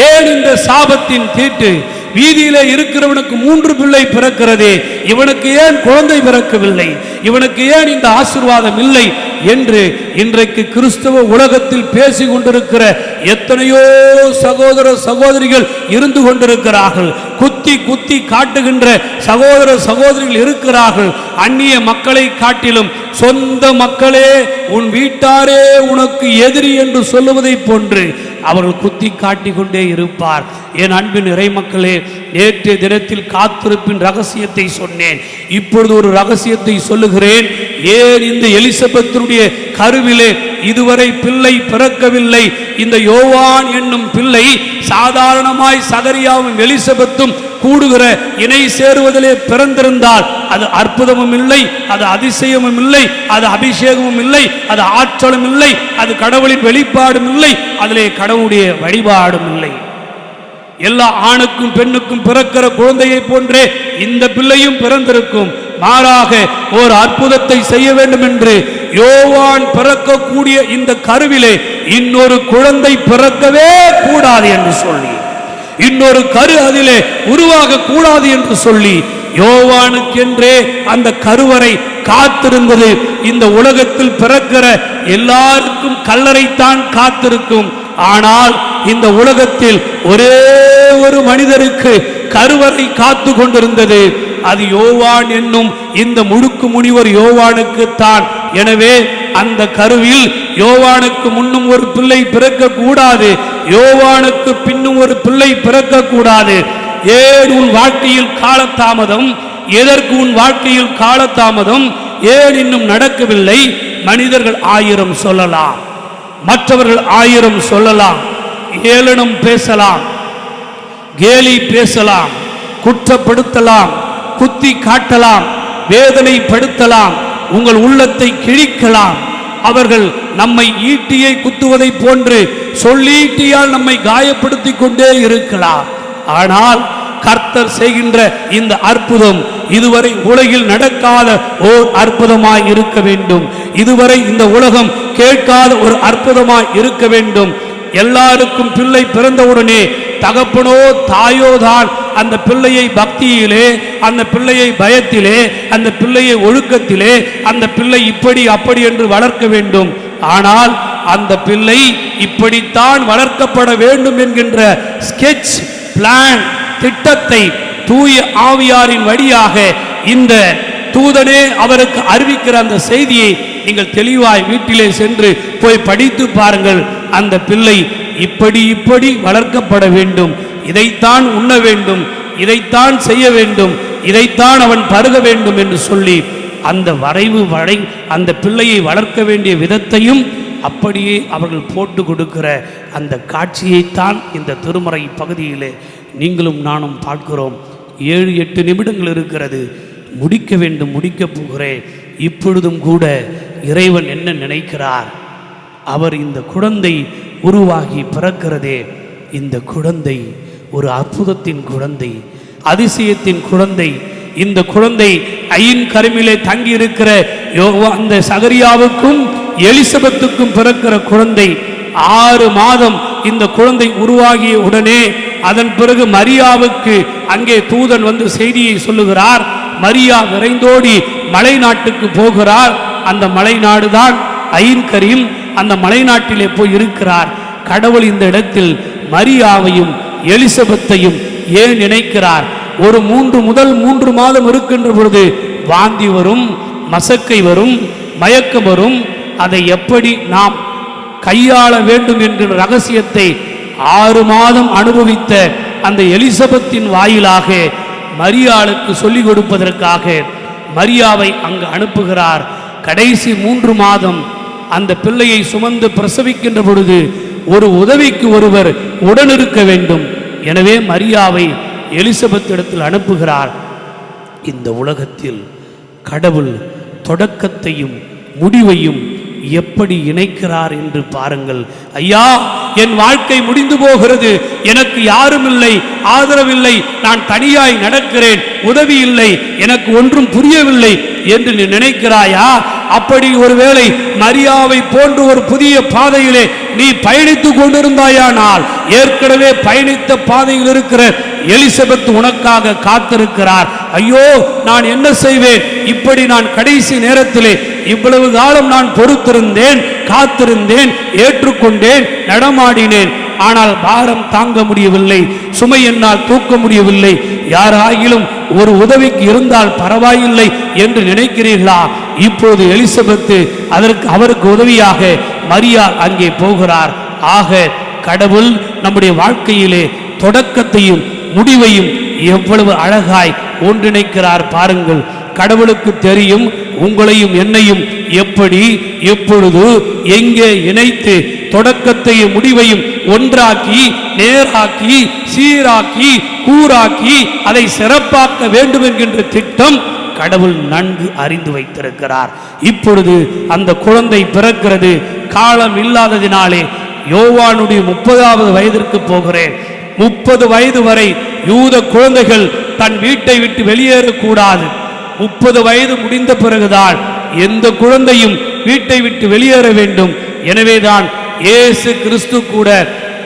ஏன் இந்த சாபத்தின் தீட்டு? வீதியிலே இருக்கிறவனுக்கு 3 பிள்ளை பிறக்கிறதே, இவனுக்கு ஏன் குழந்தை பிறக்கவில்லை? இவனுக்கு ஏன் இந்த ஆசீர்வாதம் இல்லை என்று இன்றைக்கு கிறிஸ்தவ உலகத்தில் பேசிக் கொண்டிருக்கிற எத்தனையோ சகோதர சகோதரிகள் இருந்து கொண்டிருக்கிறார்கள். குத்தி குத்தி காட்டுகின்ற சகோதர சகோதரிகள் இருக்கிறார்கள். அந்நிய மக்களை காட்டிலும் சொந்த மக்களே, உன் வீட்டாரே உனக்கு எதிரி என்று சொல்லுவதை போன்று அவர்கள் குத்தி காட்டிக் கொண்டே இருப்பார். என் அன்பின் இறை மக்களே, நேற்றைய தினத்தில் காத்திருப்பின் ரகசியத்தை சொன்னேன். இப்பொழுது ஒரு ரகசியத்தை சொல்லுகிறேன். ஏன் இந்த எலிசபெத்தினுடைய கருவிலே இதுவரை பிள்ளை பிறக்கவில்லை? இந்த யோவான் என்னும் பிள்ளை சாதாரணமாய் சகரியாவும் எலிசபெத்தும் கூடுகிற இணை சேருவதிலே பிறந்திருந்தால் அது அற்புதமும் இல்லை, அது அதிசயமும் இல்லை, அது அபிஷேகமும் இல்லை, அது ஆற்றலும் இல்லை, அது கடவுளின் வெளிப்பாடும் இல்லை, அதிலே கடவுளுடைய வழிபாடும் இல்லை. எல்லா ஆணுக்கும் பெண்ணுக்கும் பிறக்கிற குழந்தையை போன்றே இந்த பிள்ளையும் பிறந்திருக்கும். மாறாக ஒரு அற்புதத்தை செய்ய வேண்டும் என்று யோவான் பிறக்கக்கூடிய இந்த கருவிலே இன்னொரு குழந்தை பிறக்கவே கூடாது என்று சொல்லி, இன்னொரு கரு அதிலே உருவாக கூடாது என்று சொல்லி யோவானுக்கென்றே அந்த கருவறை காத்திருந்தது. இந்த உலகத்தில் பிறக்கிற எல்லாருக்கும் கல்லறைத்தான் காத்திருக்கும். ஆனால் இந்த உலகத்தில் ஒரே ஒரு மனிதருக்கு கருவறை காத்து கொண்டிருந்தது. அது யோவான் என்னும் இந்த முழுக்கு முனிவர் யோவானுக்கு தான். எனவே அந்த கருவில் யோவானுக்கு முன்னும் ஒரு பிள்ளை பிறக்க கூடாது, யோவானுக்கு பின்னும் ஒரு பிள்ளை பிறக்க கூடாது. ஏன் உன் வாழ்க்கையில் காலதாமதம்? எதற்கு உன் வாழ்க்கையில் காலதாமதம்? ஏன் இன்னும் நடக்கவில்லை? மனிதர்கள் 1000 சொல்லலாம், மற்றவர்கள் 1000 சொல்லலாம், ஏளனம் பேசலாம், கேலி பேசலாம், குற்றப்படுத்தலாம், குத்தி காட்டலாம், வேதனைப்படுத்தலாம், உங்கள் உள்ளத்தை கிழிக்கலாம். அவர்கள் நம்மை ஈட்டியை குத்துவதை போன்று சொல்லீட்டியால் நம்மை காயப்படுத்திக் கொண்டே இருக்கலாம். ஆனால் கர்த்தர் செய்கின்ற இந்த அற்புதம் இதுவரை உலகில் நடக்காத ஓர் அற்புதமாய் இருக்க வேண்டும். இதுவரை இந்த உலகம் கேட்காத ஒரு அற்புதமாய் இருக்க வேண்டும். எல்லாருக்கும் பிள்ளை பிறந்தவுடனே தகப்பனோ தாயோ தான் அந்த பிள்ளையை பக்தியிலே, அந்த பிள்ளையை பயத்திலே, அந்த பிள்ளையை ஒழுக்கத்திலே, அந்த பிள்ளை இப்படி அப்படி என்று வளர்க்க வேண்டும். ஆனால் அந்த பிள்ளை இப்படித்தான் வளர்க்கப்பட வேண்டும் என்கின்ற ஸ்கெட்ச் பிளான் திட்டத்தை தூய ஆவியாரின் வழியாக இந்த தூதனே அவருக்கு அறிவிக்கிற அந்த செய்தியை நீங்கள் தெளிவாய் வீட்டிலே சென்று போய் படித்து பாருங்கள். அந்த பிள்ளை இப்படி இப்படி வளர்க்கப்பட வேண்டும், இதைத்தான் உண்ண வேண்டும், இதைத்தான் செய்ய வேண்டும், இதைத்தான் அவன் பருக வேண்டும் என்று சொல்லி அந்த வரைவு அந்த பிள்ளையை வளர்க்க வேண்டிய விதத்தையும் அப்படியே அவர்கள் போட்டு கொடுக்கிற அந்த காட்சியைத்தான் இந்த திருமறை பகுதியிலே நீங்களும் நானும் பார்க்கிறோம். 7-8 நிமிடங்கள் இருக்கிறது, முடிக்க வேண்டும், முடிக்கப் போகிறேன். இப்பொழுதும் கூட இறைவன் என்ன நினைக்கிறார்? அவர் இந்த குழந்தை உருவாகி பிறக்கிறதே, இந்த குழந்தை ஒரு அற்புதத்தின் குழந்தை, அதிசயத்தின் குழந்தை. இந்த குழந்தை ஐயின் கருமிலே தங்கி இருக்கிற அந்த சகரியாவுக்கும் எலிசபெத்துக்கும் பிறக்கிற குழந்தை. 6 மாதம் இந்த குழந்தை உருவாகிய உடனே அதன் பிறகு மரியாவுக்கு அங்கே தூதன் வந்து செய்தியை சொல்லுகிறார். மரியா விரைந்தோடி மலை நாட்டுக்கு போகிறார். அந்த மலை நாடுதான் ஐயின் கரீம். அந்த மலை நாட்டிலே போய் இருக்கிறார். கடவுள் இந்த இடத்தில் மரியாவையும் எலிசபெத்தையும் ஏன் நினைக்கிறார்? ஒரு 3 மாதம் இருக்கின்ற பொழுது வாந்தி வரும், மசக்கை வரும், மயக்கம் வரும். அதை எப்படி நாம் கையாள வேண்டும் என்ற ரகசியத்தை 6 மாதம் அனுபவித்த அந்த எலிசபெத்தின் வாயிலாக மரியாளுக்கு சொல்லிக் கொடுப்பதற்காக மரியாவை அங்கு அனுப்புகிறார். கடைசி 3 மாதம் அந்த பிள்ளையை சுமந்து பிரசவிக்கின்ற பொழுது ஒரு உதவிக்கு ஒருவர் உடனிருக்க வேண்டும். எனவே மரியாவை எலிசபெத் இடத்தில் அனுப்புகிறார். இந்த உலகத்தில் கடவுள் தொடக்கத்தையும் முடிவையும் எப்படி இணைக்கிறார் என்று பாருங்கள். ஐயா, என் வாழ்க்கை முடிந்து போகிறது, எனக்கு யாரும் இல்லை, ஆதரவில்லை, நான் தனியாய் நடக்கிறேன், உதவி இல்லை, எனக்கு ஒன்றும் புரியவில்லை என்று நீ நினைக்கிறாயா? அப்படி ஒருவேளை மரியாவை போன்று ஒரு புதிய பாதையிலே நீ பயணித்துக் கொண்டிருந்தாயானால், ஏற்கனவே பயணித்த பாதையில் இருக்கிற எலிசபெத் உனக்காக காத்திருக்கிறார். ஐயோ, நான் என்ன செய்வேன்? இப்படி நான் கடைசி நேரத்திலே இவ்வளவு காலம் நான் பொறுத்திருந்தேன், காத்திருந்தேன், ஏற்றுக்கொண்டேன், நடமாடினேன். ஆனால் பாரம் தாங்க முடியவில்லை, சுமை என்னால் தூக்க முடியவில்லை. யாராகிலும் ஒரு உதவிக்கு இருந்தால் பரவாயில்லை என்று நினைக்கிறீர்களா? இப்போது எலிசபெத்து அவருக்கு உதவியாக மரியா அங்கே போகிறார். ஆக கடவுள் நம்முடைய வாழ்க்கையிலே தொடக்கத்தையும் முடிவையும் எவ்வளவு அழகாய் ஒன்றிணைக்கிறார் பாருங்கள். கடவுளுக்கு தெரியும் உங்களையும் என்னையும் எப்படி, எப்பொழுது, எங்கே இணைத்து தொடக்கத்தையும் முடிவையும் ஒன்றாக்கி, நேராக்கி, சீராக்கி, கூறாக்கி அதை சிறப்பாக்க வேண்டும் என்கின்ற திட்டம் கடவுள் நன்கு அறிந்து வைத்திருக்கிறார். இப்பொழுது அந்த குழந்தை பிறக்கிறது. காலம் இல்லாததினாலே யோவானுடைய 30வது வயதிற்கு போகிறேன். 30 வயது வரை யூத குழந்தைகள் தன் வீட்டை விட்டு வெளியேறக்கூடாது. 30 வயது முடிந்த பிறகுதான் எந்த குழந்தையும் வீட்டை விட்டு வெளியேற வேண்டும். எனவேதான் இயேசு கிறிஸ்து கூட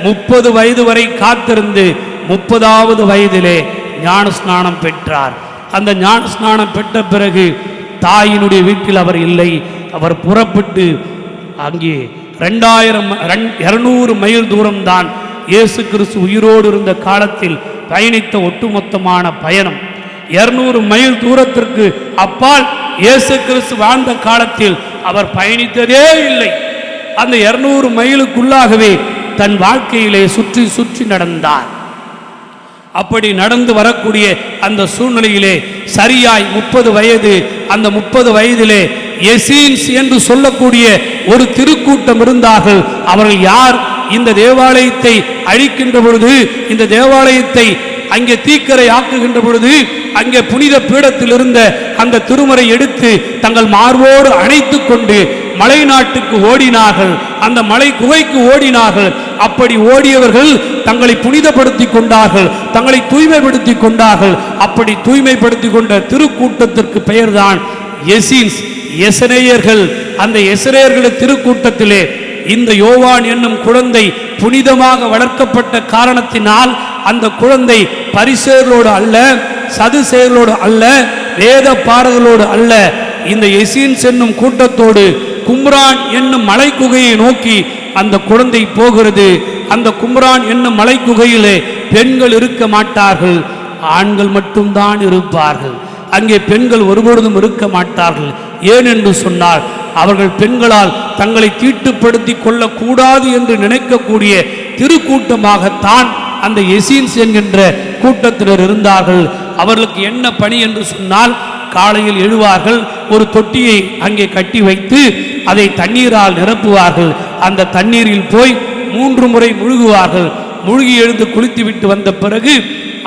30 வயது வரை காத்திருந்து 30வது வயதிலே ஞான ஸ்நானம் பெற்றார். அந்த ஞான ஸ்நானம் பெற்ற பிறகு தாயினுடைய வீட்டில் அவர் இல்லை. அவர் புறப்பட்டு அங்கே 200 மைல் தூரம்தான் இயேசு கிறிஸ்து உயிரோடு இருந்த காலத்தில் பயணித்த ஒட்டுமொத்தமான பயணம். 200 மைல் தூரத்திற்கு அப்பால் இயேசு கிறிஸ்து வாழ்ந்த காலத்தில் அவர் பயணித்ததே இல்லை. அந்த 200 மைலுக்குள்ளாகவே தன் வாழ்க்கையிலே சுற்றி சுற்றி நடந்தார். அப்படி நடந்து வரக்கூடிய அந்த சூழ்நிலையிலே சரியாய் 30 வயது, அந்த 30 வயதிலே எசீன்ஸ் என்று சொல்லக்கூடிய ஒரு திருக்கூட்டம் இருந்தார்கள். அவர்கள் யார்? இந்த தேவாலயத்தை அழிக்கின்ற பொழுது, இந்த தேவாலயத்தை அங்கே தீக்கரை ஆக்குகின்ற பொழுது, அங்கே புனித பீடத்தில் இருந்த அந்த திருமறை எடுத்து தங்கள் மார்போடு அணைத்து கொண்டு மலை நாட்டுக்கு ஓடினார்கள், அந்த மலை குகைக்கு ஓடினார்கள். அப்படி ஓடியவர்கள் தங்களை புனிதப்படுத்தி கொண்டார்கள், தங்களை தூய்மைப்படுத்தி கொண்டார்கள். அப்படி தூய்மைப்படுத்தி கொண்ட திருக்கூட்டத்திற்கு பெயர்தான் எசீன்ஸ், எசரேயர்கள். அந்த எசரேயர்கள் திருக்கூட்டத்திலே இந்த யோவான் என்னும் குழந்தை புனிதமாக வளர்க்கப்பட்ட காரணத்தினால் அந்த குழந்தை பரிசேயர்களோடு அல்ல, சதுசேயர்களோடு அல்ல, வேத பாரர்களோடு அல்ல, இந்த எசீன்ஸ் என்னும் கூட்டத்தோடு கும்ரான் என்னும் மலை குகையை நோக்கி அந்த குழந்தை போகிறது. அந்த கும்ரான் என்னும் மலை குகையிலே பெண்கள் இருக்க மாட்டார்கள், ஆண்கள் மட்டும்தான் இருப்பார்கள். அங்கே பெண்கள் ஒருபொழுதும் இருக்க மாட்டார்கள். ஏன் என்று சொன்னால், அவர்கள் பெண்களால் தங்களை தீட்டுப்படுத்தி கொள்ளக்கூடாது என்று நினைக்கக்கூடிய திருக்கூட்டமாகத்தான் அந்த எசீன்ஸ் என்கின்ற கூட்டத்தினர் இருந்தார்கள். அவர்களுக்கு என்ன பணி என்று சொன்னால், காலையில் எழுவார்கள், ஒரு தொட்டியை அங்கே கட்டி வைத்து அதை தண்ணீரால் நிரப்புவார்கள். அந்த தண்ணீரில் போய் 3 முறை முழுகுவார்கள். முழுகி எழுந்து குளித்துவிட்டு வந்த பிறகு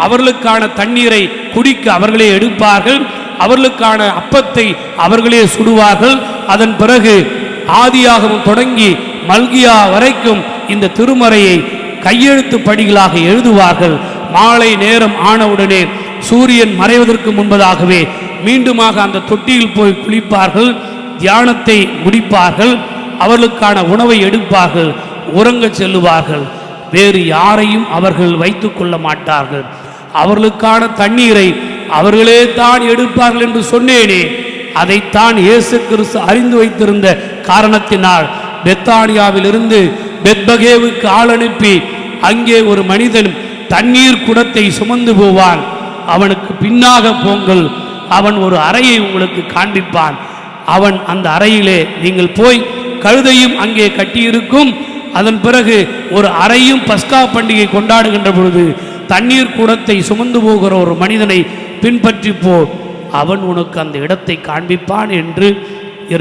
அவர்களுக்கான தண்ணீரை குடிக்க அவர்களே எடுப்பார்கள். அவர்களுக்கான அப்பத்தை அவர்களே சுடுவார்கள். அதன் பிறகு ஆதியாகமம் தொடங்கி மல்கியா வரைக்கும் இந்த திருமறையை கையெழுத்து படிகளாக எழுதுவார்கள். மாலை நேரம் ஆனவுடனே சூரியன் மறைவதற்கு முன்பதாகவே மீண்டுமாக அந்த தொட்டியில் போய் குளிப்பார்கள், தியானத்தை முடிப்பார்கள், அவர்களுக்கான உணவை எடுப்பார்கள், உறங்க செல்லுவார்கள். வேறு யாரையும் அவர்கள் வைத்துக் கொள்ள மாட்டார்கள். அவர்களுக்கான தண்ணீரை அவர்களே தான் எடுப்பார்கள் என்று சொன்னேனே, அதைத்தான் இயேசு கிறிஸ்து அறிந்து வைத்திருந்த காரணத்தினால் பெத்தானியாவிலிருந்து பெத்பகேவுக்கு ஆள் அனுப்பி அங்கே ஒரு மனிதன் தண்ணீர் குடத்தை சுமந்து போவான். அவனுக்கு பின்னாக போங்கள், அவன் ஒரு அறையை உங்களுக்கு காண்பிப்பான். அவன் அந்த அறையிலே நீங்கள் போய், கழுதையும் அங்கே கட்டியிருக்கும். அதன் பிறகு ஒரு அறையும் பஸ்கா பண்டிகை கொண்டாடுகின்ற பொழுது தண்ணீர் குடத்தை சுமந்து போகிற ஒரு மனிதனை பின்பற்றி போ, அவன் உனக்கு அந்த இடத்தை காண்பிப்பான் என்று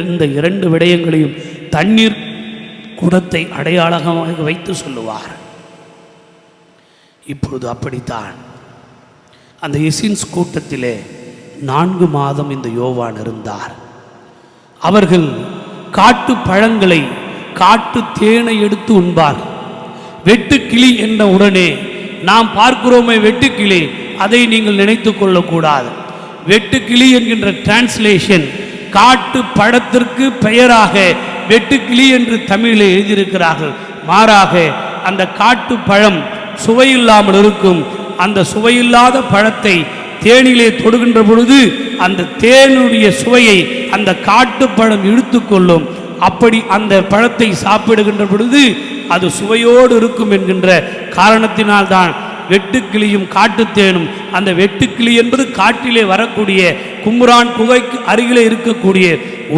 இந்த 2 விடயங்களையும் தண்ணீர் குடத்தை அடையாளமாக வைத்து சொல்லுவார். இப்பொழுது அப்படித்தான் அந்த எசீன்ஸ் கூட்டத்திலே 4 மாதம் இந்த யோவான் இருந்தார். அவர்கள் காட்டு பழங்களை, காட்டு தேனை எடுத்து உண்பார். வெட்டுக்கிளி என்ற உடனே நாம் பார்க்கிறோமே வெட்டுக்கிளி, அதை நீங்கள் நினைத்து கொள்ளக்கூடாது. வெட்டுக்கிளி என்கின்ற டிரான்ஸ்லேஷன் காட்டு பழத்திற்கு பெயராக வெட்டுக்கிளி என்று தமிழில் எழுதியிருக்கிறார்கள். மாறாக அந்த காட்டு பழம் சுவையில்லாமல் இருக்கும். அந்த சுவையில்லாத பழத்தை தேனிலே தொடுகின்ற பொழுது அந்த தேனுடைய சுவையை அந்த காட்டு பழம் இழுத்து கொள்ளும். அப்படி அந்த பழத்தை சாப்பிடுகின்ற பொழுது அது சுவையோடு இருக்கும் என்கின்ற காரணத்தினால்தான் வெட்டுக்கிளியும் காட்டுத்தேனும். அந்த வெட்டுக்கிளி என்பது காட்டிலே வரக்கூடிய கும்ரான் குகைக்கு அருகிலே இருக்கக்கூடிய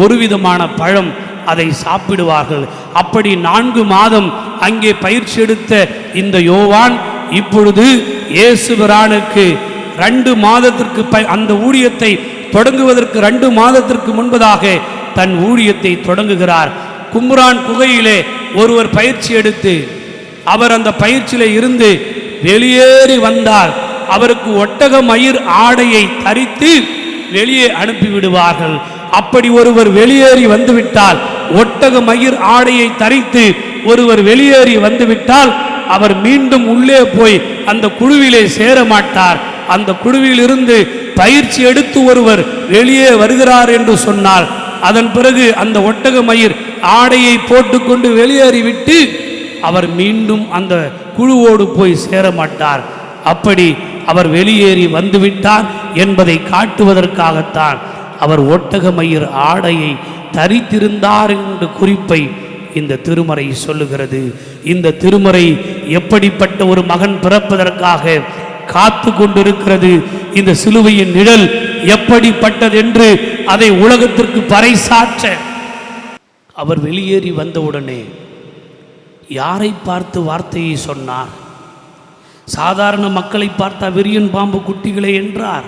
ஒரு விதமான பழம். அதை சாப்பிடுவார்கள். அப்படி 4 மாதம் அங்கே பயிற்சி எடுத்த இந்த யோவான் இப்பொழுது இயேசுபிரானுக்கு 2 மாதத்திற்கு அந்த ஊழியத்தை தொடங்குவதற்கு 2 மாதத்திற்கு முன்பதாக தன் ஊழியத்தை தொடங்குகிறார். கும்ரான் குகையிலே ஒருவர் பயிற்சி எடுத்து அவர் அந்த பயிற்சியிலே இருந்து வெளியேறி வந்தால் அவருக்கு ஒட்டக மயிர் ஆடையை தரித்து வெளியே அனுப்பிவிடுவார்கள். அப்படி ஒருவர் வெளியேறி வந்துவிட்டால், ஒட்டக மயிர் ஆடையை தரித்து ஒருவர் வெளியேறி வந்துவிட்டால் அவர் மீண்டும் உள்ளே போய் அந்த குழுவிலே சேர மாட்டார். அந்த குழுவில் இருந்து பயிற்சி எடுத்து ஒருவர் வெளியே வருகிறார் என்று சொன்னால் அதன் பிறகு அந்த ஒட்டக மயிர் ஆடையை போட்டுக்கொண்டு வெளியேறிவிட்டு அவர் மீண்டும் அந்த குழுவோடு போய் சேர மாட்டார். அப்படி அவர் வெளியேறி வந்துவிட்டார் என்பதை காட்டுவதற்காகத்தான் அவர் ஒட்டக மயிர் ஆடையை தரித்திருந்தார் என்ற குறிப்பை இந்த திருமறை சொல்லுகிறது. இந்த திருமறை எப்படிப்பட்ட ஒரு மகன் பிறப்பதற்காக காத்து கொண்டிருக்கிறது, இந்த சிலுவையின் நிழல் எப்படிப்பட்டது என்று அதை உலகத்திற்கு பறைசாற்ற அவர் வெளியேறி வந்தவுடனே யாரை பார்த்து வார்த்தையை சொன்னார்? சாதாரண மக்களை பார்த்தா விரியன் பாம்பு குட்டிகளே என்றார்.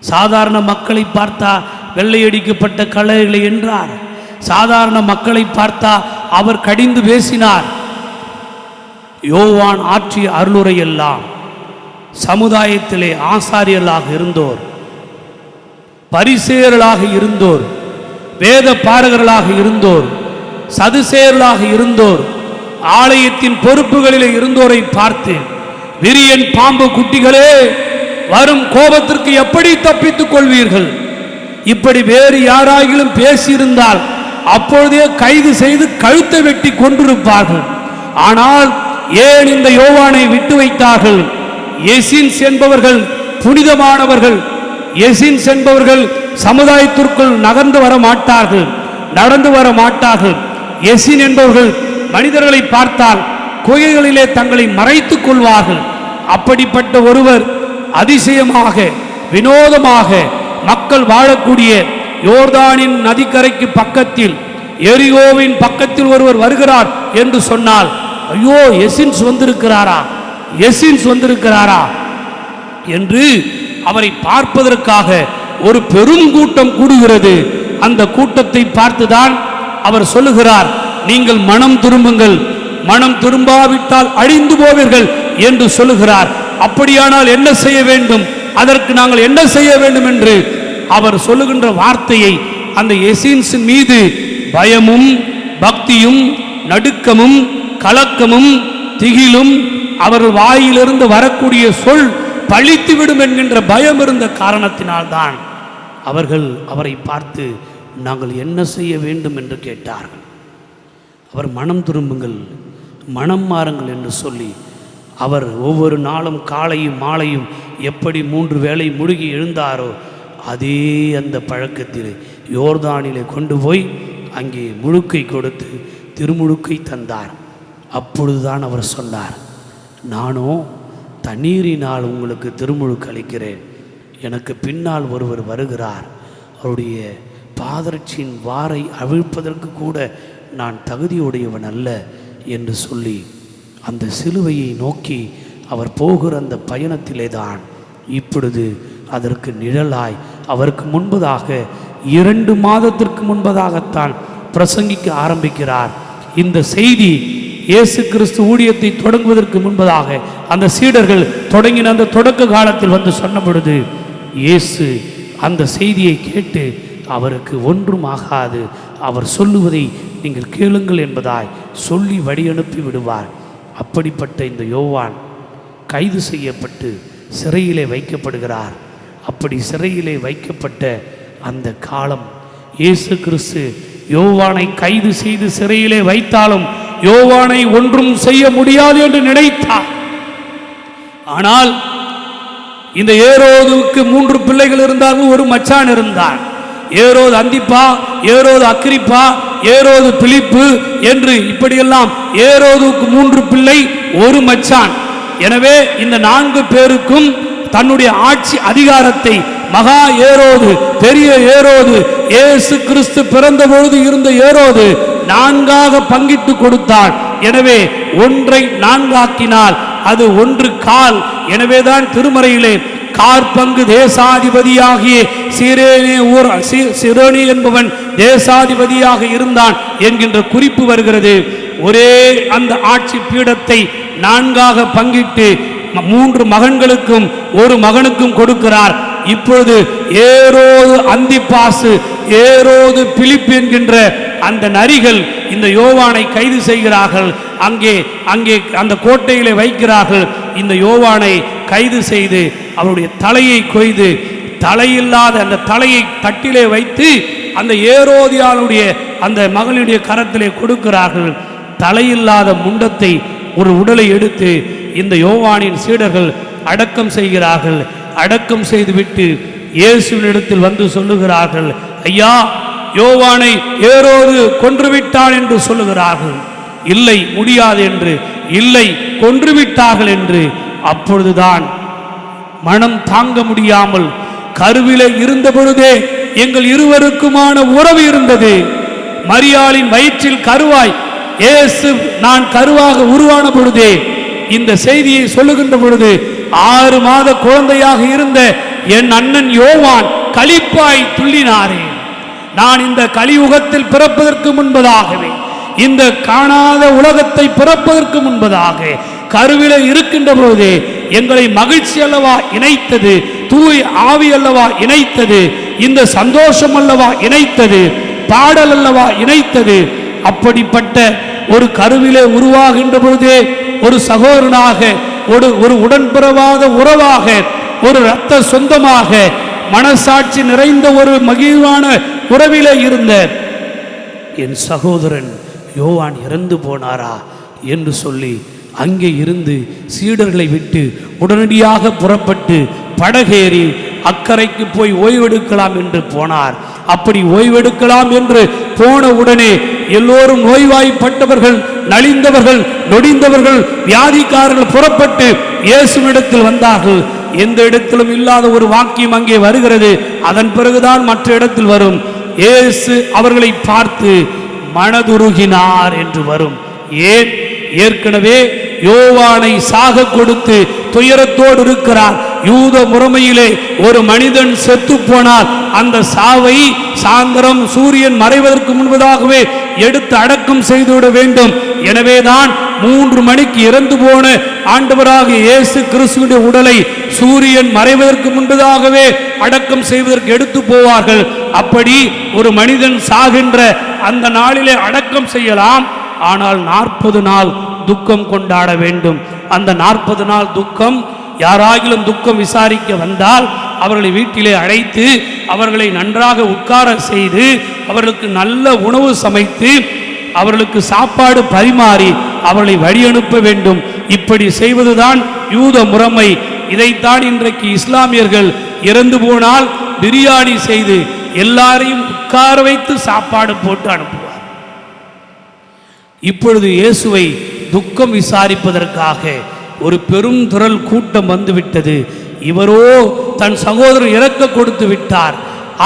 சாதாரண மக்களை பார்த்தா வெள்ளையடிக்கப்பட்ட கழுதைகளை என்றார். சாதாரண மக்களை பார்த்தா அவர் கடிந்து பேசினார். யோவான் ஆற்றிய அருளுரையெல்லாம் சமுதாயத்திலே ஆசாரியர்களாக இருந்தோர், பரிசேயர்களாக இருந்தோர், வேத பாரகர்களாக இருந்தோர், சதுசேயர்களாக இருந்தோர், ஆலயத்தின் பொறுப்புகளிலே இருந்தோரை பார்த்து, விரியன் பாம்பு குட்டிகளே, வரும் கோபத்திற்கு எப்படி தப்பித்துக் கொள்வீர்கள்? இப்படி வேறு யாராகிலும் பேசியிருந்தால் அப்பொழுதே கைது செய்து கழுத்தை வெட்டி கொண்டிருப்பார்கள். ஆனால் ஏன் இந்த யோவானை விட்டு வைத்தார்கள்? எசின்ஸ் என்பவர்கள் புனிதமானவர்கள். எசின்ஸ் என்பவர்கள் சமுதாயத்திற்குள் நகர்ந்து வர மாட்டார்கள், நடந்து வர மாட்டார்கள். எசின் என்பவர்கள் மனிதர்களை பார்த்தால் குகைகளிலே தங்களை மறைத்துக் கொள்வார்கள். அப்படிப்பட்ட ஒருவர் அதிசயமாக வினோதமாக மக்கள் வாழக்கூடிய யோர்தானின் நதிக்கரைக்கு பக்கத்தில் எரிகோவின் பக்கத்தில் ஒருவர் வருகிறார் என்று சொன்னால், ஐயோ எசின்ஸ் வந்திருக்கிறாரா, எசின்ஸ் வந்திருக்கிறாரா என்று அவரை பார்ப்பதற்காக ஒரு பெரும் கூட்டம் கூடுகிறது. அந்த கூட்டத்தை பார்த்துதான் அவர் சொல்லுகிறார், நீங்கள் மனம் திரும்புங்கள், மனம் திரும்பாவிட்டால் அழிந்து போவீர்கள் என்று சொல்லுகிறார். அப்படியானால் என்ன செய்ய வேண்டும், அதற்கு நாங்கள் என்ன செய்ய வேண்டும் என்று அவர் சொல்லுகின்ற வார்த்தையை அந்த எசின்ஸ் மீது பயமும் பக்தியும் நடுக்கமும் கலக்கமும் திகிலும் அவர்கள் வாயிலிருந்து வரக்கூடிய சொல் பழித்துவிடும் என்கின்ற பயம் இருந்த காரணத்தினால்தான் அவர்கள் அவரை பார்த்து நாங்கள் என்ன செய்ய வேண்டும் என்று கேட்டார்கள். அவர் மனம் திரும்புங்கள், மனம் மாறுங்கள் என்று சொல்லி அவர் ஒவ்வொரு நாளும் காலையும் மாலையும் எப்படி 3 வேளை முழுகி எழுந்தாரோ அதே அந்த பழக்கத்தில் யோர்தானிலே கொண்டு போய் அங்கே முழுக்கை கொடுத்து திருமுழுக்கை தந்தார். அப்பொழுதுதான் அவர் சொன்னார், நானோ தண்ணீரினால் உங்களுக்கு திருமுழுக்கு அளிக்கிறேன், எனக்கு பின்னால் ஒருவர் வருகிறார், அவருடைய பாதரட்சியின் வாரை அவிழ்ப்பதற்கு கூட நான் தகுதியுடையவன் அல்ல என்று சொல்லி அந்த சிலுவையை நோக்கி அவர் போகிற அந்த பயணத்திலே தான் இப்பொழுது அதற்கு நிழலாய் அவருக்கு முன்பதாக 2 மாதத்திற்கு முன்பதாகத்தான் பிரசங்கிக்க ஆரம்பிக்கிறார். இந்த செய்தி இயேசு கிறிஸ்து ஊழியத்தை தொடங்குவதற்கு முன்பதாக அந்த சீடர்கள் தொடங்கின அந்த தொடக்க காலத்தில் வந்து சொன்ன பொழுது இயேசு அந்த செய்தியை கேட்டு அவருக்கு ஒன்றும் ஆகாது, அவர் சொல்லுவதை நீங்கள் கேளுங்கள் என்பதாய் சொல்லி வழியனுப்பி விடுவார். அப்படிப்பட்ட இந்த யோவான் கைது செய்யப்பட்டு சிறையிலே வைக்கப்படுகிறார். அப்படி சிறையிலே வைக்கப்பட்ட அந்த காலம், இயேசு கிறிஸ்து யோவானை கைது செய்து சிறையிலே வைத்தாலும் யோவானை ஒன்றும் செய்ய முடியாது என்று நினைத்தார். ஆனால் இந்த ஏரோதுவுக்கு 3 பிள்ளைகள் இருந்தார்கள், ஒரு மச்சான் இருந்தான். ஏரோது அந்திப்பா, ஏரோது அக்கிரிப்பா, ஏரோது பிலிப்பு என்று இப்படியெல்லாம் ஏரோதுவுக்கு 3 பிள்ளை, ஒரு மச்சான். எனவே இந்த 4 பேருக்கும் தன்னுடைய ஆட்சி அதிகாரத்தை மகா ஏரோது, பெரிய ஏரோது, இயேசு கிறிஸ்து பிறந்த பொழுது இருந்த ஏரோது 4ஆக பங்கிட்டு கொடுத்தார். எனவே 1ஐ 4ஆக்கினால் அது 1/4. எனவேதான் திருமறையிலே காற்பங்கு தேசாதிபதியாகிய சிரேனி என்பவன் தேசாதிபதியாக இருந்தான் என்கின்ற குறிப்பு வருகிறது. ஒரே அந்த ஆட்சி பீடத்தை 4ஆக பங்கிட்டு 3 மகன்களுக்கும் 1 மகனுக்கும் கொடுக்கிறார். இப்பொழுது ஏரோது அந்திப்பாசு, ஏரோது பிலிப்பு என்கின்ற அந்த நரிகள் இந்த யோவானை கைது செய்கிறார்கள். அங்கே அந்த கோட்டையிலே வைக்கிறார்கள். இந்த யோவானை கைது செய்து அவருடைய தலையை கொய்து, தலையில்லாத அந்த தலையை தட்டிலே வைத்து அந்த ஏரோதியாளுடைய அந்த மகளுடைய கரத்திலே கொடுக்கிறார்கள். தலையில்லாத முண்டத்தை, ஒரு உடலை எடுத்து இந்த யோவானின் சீடர்கள் அடக்கம் செய்கிறார்கள். அடக்கம் செய்துவிட்டு இயேசுவினிடத்தில் வந்து சொல்லுகிறார்கள், ஐயா, யோவானை ஏரோது கொன்றுவிட்டான் என்று சொல்லுகிறார்கள். இல்லை, முடியாது என்று, இல்லை, கொன்றுவிட்டார்கள் என்று. அப்பொழுதுதான் மனம் தாங்க முடியாமல், கருவிலே இருந்த பொழுதே எங்கள் இருவருக்குமான உறவு இருந்தது. மரியாளின் வயிற்றில் கருவாய் இயேசு நான் கருவாக உருவான பொழுதே இந்த செய்தியை சொல்லுகின்ற பொழுது 6 மாத குழந்தையாக இருந்த என் அண்ணன் யோவான் களிப்பாய் துள்ளினாரே. நான் இந்த கலியுகத்தில் பிறப்பதற்கு முன்பதாகவே, இந்த காணாத உலகத்தை பிறப்பதற்கு முன்பதாக கருவிலே இருக்கின்ற பொழுதே எங்களை மகிழ்ச்சி அல்லவா இணைத்தது, தூய் ஆவி அல்லவா இணைத்தது, இந்த சந்தோஷம் அல்லவா இணைத்தது, பாடல் அல்லவா இணைத்தது. அப்படிப்பட்ட ஒரு கருவிலே உருவாகின்ற பொழுதே ஒரு சகோதரனாக, ஒரு உடன்பிறவாத உறவாக, ஒரு இரத்த சொந்தமாக, மனசாட்சி நிறைந்த ஒரு மகிழ்வான உறவிலே இருந்த என் சகோதரன் யோவான் இறந்து போனாரா என்று சொல்லி அங்கே இருந்து சீடர்களை விட்டு உடனடியாக புறப்பட்டு படகேறி அக்கறைக்கு போய் ஓய்வெடுக்கலாம் என்று போனார். அப்படி ஓய்வெடுக்கலாம் என்று போன உடனே எல்லோரும் நோய்வாய்ப்பட்டவர்கள், நலிந்தவர்கள், நொடிந்தவர்கள், வியாதிக்காரர்கள் புறப்பட்டு இயேசுவிடத்தில் வந்தார்கள். எந்த இடத்திலும் இல்லாத ஒரு வாக்கியம் அங்கே வருகிறது. அதன் பிறகுதான் மற்ற இடத்தில் வரும். இயேசு அவர்களை பார்த்து மனதுருகினார் என்று வரும். ஏன்? ஏற்கனவே யோவானை சாக கொடுத்து துயரத்தோடு இருக்கிறார். யூத முறைமையிலே ஒரு மனிதன் செத்து போனால் அந்த சாவை சாயந்தரம் சூரியன் மறைவதற்கு முன்பதாகவே எடுத்து அடக்கம் செய்துவிட வேண்டும். எனவேதான் 3 மணிக்கு இறந்து போன ஆண்டவராக இயேசு கிறிஸ்துவின் உடலை சூரியன் மறைவதற்கு முன்பதாகவே அடக்கம் செய்வதற்கு எடுத்து போவார்கள். அப்படி ஒரு மனிதன் சாகின்ற அந்த நாளிலே அடக்கம் செய்யலாம். ஆனால் 40 நாள் துக்கம் கொண்டாட வேண்டும். அந்த 40 நாள் துக்கம், யாராகிலும் துக்கம் விசாரிக்க வந்தால் அவர்களை வீட்டிலே அழைத்து அவர்களை நன்றாக உட்கார செய்து அவர்களுக்கு நல்ல உணவு சமைத்து அவர்களுக்கு சாப்பாடு பரிமாறி அவர்களை வழி அனுப்ப வேண்டும். இப்படி செய்வதுதான் யூத முறைமை. இதைத்தான் இன்றைக்கு இஸ்லாமியர்கள் இறந்து போனால் பிரியாணி செய்து எல்லாரையும் உட்கார வைத்து சாப்பாடு போட்டு அனுப்புவார். இப்பொழுது இயேசுவை துக்கம் விசாரிப்பதற்காக ஒரு பெரும் திரள் கூட்டம் வந்துவிட்டது. இவரோ தன் சகோதரர் இறக்க கொடுத்து விட்டார்.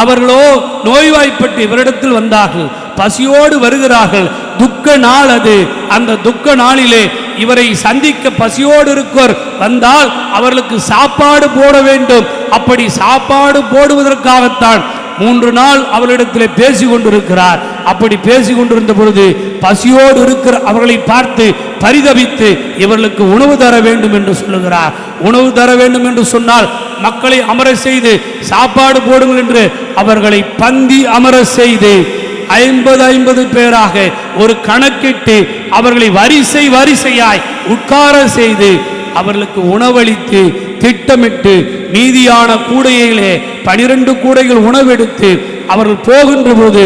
அவர்களோ நோய்வாய்ப்பட்டு இவரிடத்தில் வந்தார்கள், பசியோடு வருகிறார்கள். துக்க நாள் அது. அந்த துக்க நாளிலே இவரை சந்திக்க பசியோடு இருப்பவர் வந்தால் அவர்களுக்கு சாப்பாடு போட வேண்டும். அப்படி சாப்பாடு போடுவதற்காகத்தான் 3 நாள் அவர்களிடத்தில் பேசி கொண்டிருக்கிறார். அப்படி பேசி கொண்டிருந்த பொழுது பசியோடு இருக்கிற அவர்களை பார்த்து பரிதபித்து இவர்களுக்கு உணவு தர வேண்டும் என்று சொல்லுகிறார். உணவு தர வேண்டும் என்று சொன்னால் மக்களை அமர செய்து சாப்பாடு போடுங்கள் என்று அவர்களை பந்தி அமர செய்து 50 பேராக ஒரு கணக்கிட்டு அவர்களை வரிசையாய் உட்கார செய்து அவர்களுக்கு உணவளித்து திட்டமிட்டு மீதியான கூடையிலே 12 கூடைகள் உணவெடுத்து அவர்கள் போகின்ற போது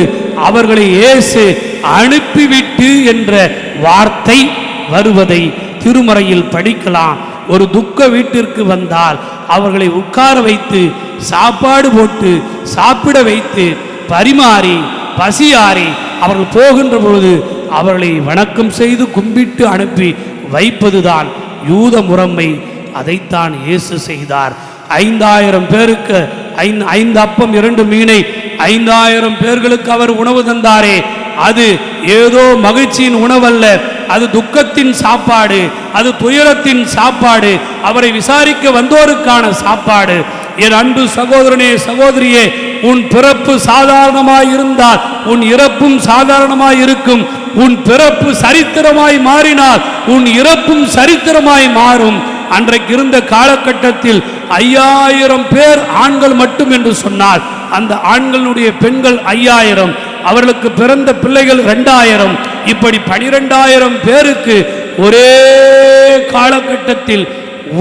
அவர்களை இயேசு அனுப்பிவிட்டு என்ற வார்த்தை வருவதை திருமறையில் படிக்கலாம். ஒரு துக்க வீட்டிற்கு வந்தால் அவர்களை உட்கார வைத்து சாப்பாடு போட்டு சாப்பிட வைத்து பரிமாறி பசியாறி அவர்கள் போகின்ற பொழுது அவர்களை வணக்கம் செய்து கும்பிட்டு அனுப்பி வைப்பதுதான் யூத முறைமை. அதைத்தான் இயேசு செய்தார். 5000 பேருக்கு 5 அப்பம் 2 மீனை 5000 பேர்களுக்கு அவர் உணவு தந்தாரே, அது ஏதோ மகிழ்ச்சியின் உணவல்ல, அது துக்கத்தின் சாப்பாடு, அது துயரத்தின் சாப்பாடு, அவரை விசாரிக்க வந்தோருக்கான சாப்பாடு. என் அன்பு சகோதரனே சகோதரியே, உன் பிறப்பு சாதாரணமாய் இருந்தால் உன் இறப்பும் சாதாரணமாய் இருக்கும். உன் பிறப்பு சரித்திரமாய் மாறினால் உன் இறப்பும் சரித்திரமாய் மாறும். அன்றைக்கு இருந்த காலகட்டத்தில் 5000 பேர் ஆண்கள் மட்டும் என்று சொன்னால் அந்த ஆண்களுடைய பெண்கள் 5000, அவர்களுக்கு பிறந்த பிள்ளைகள் 2000, இப்படி 12000 பேருக்கு ஒரே காலகட்டத்தில்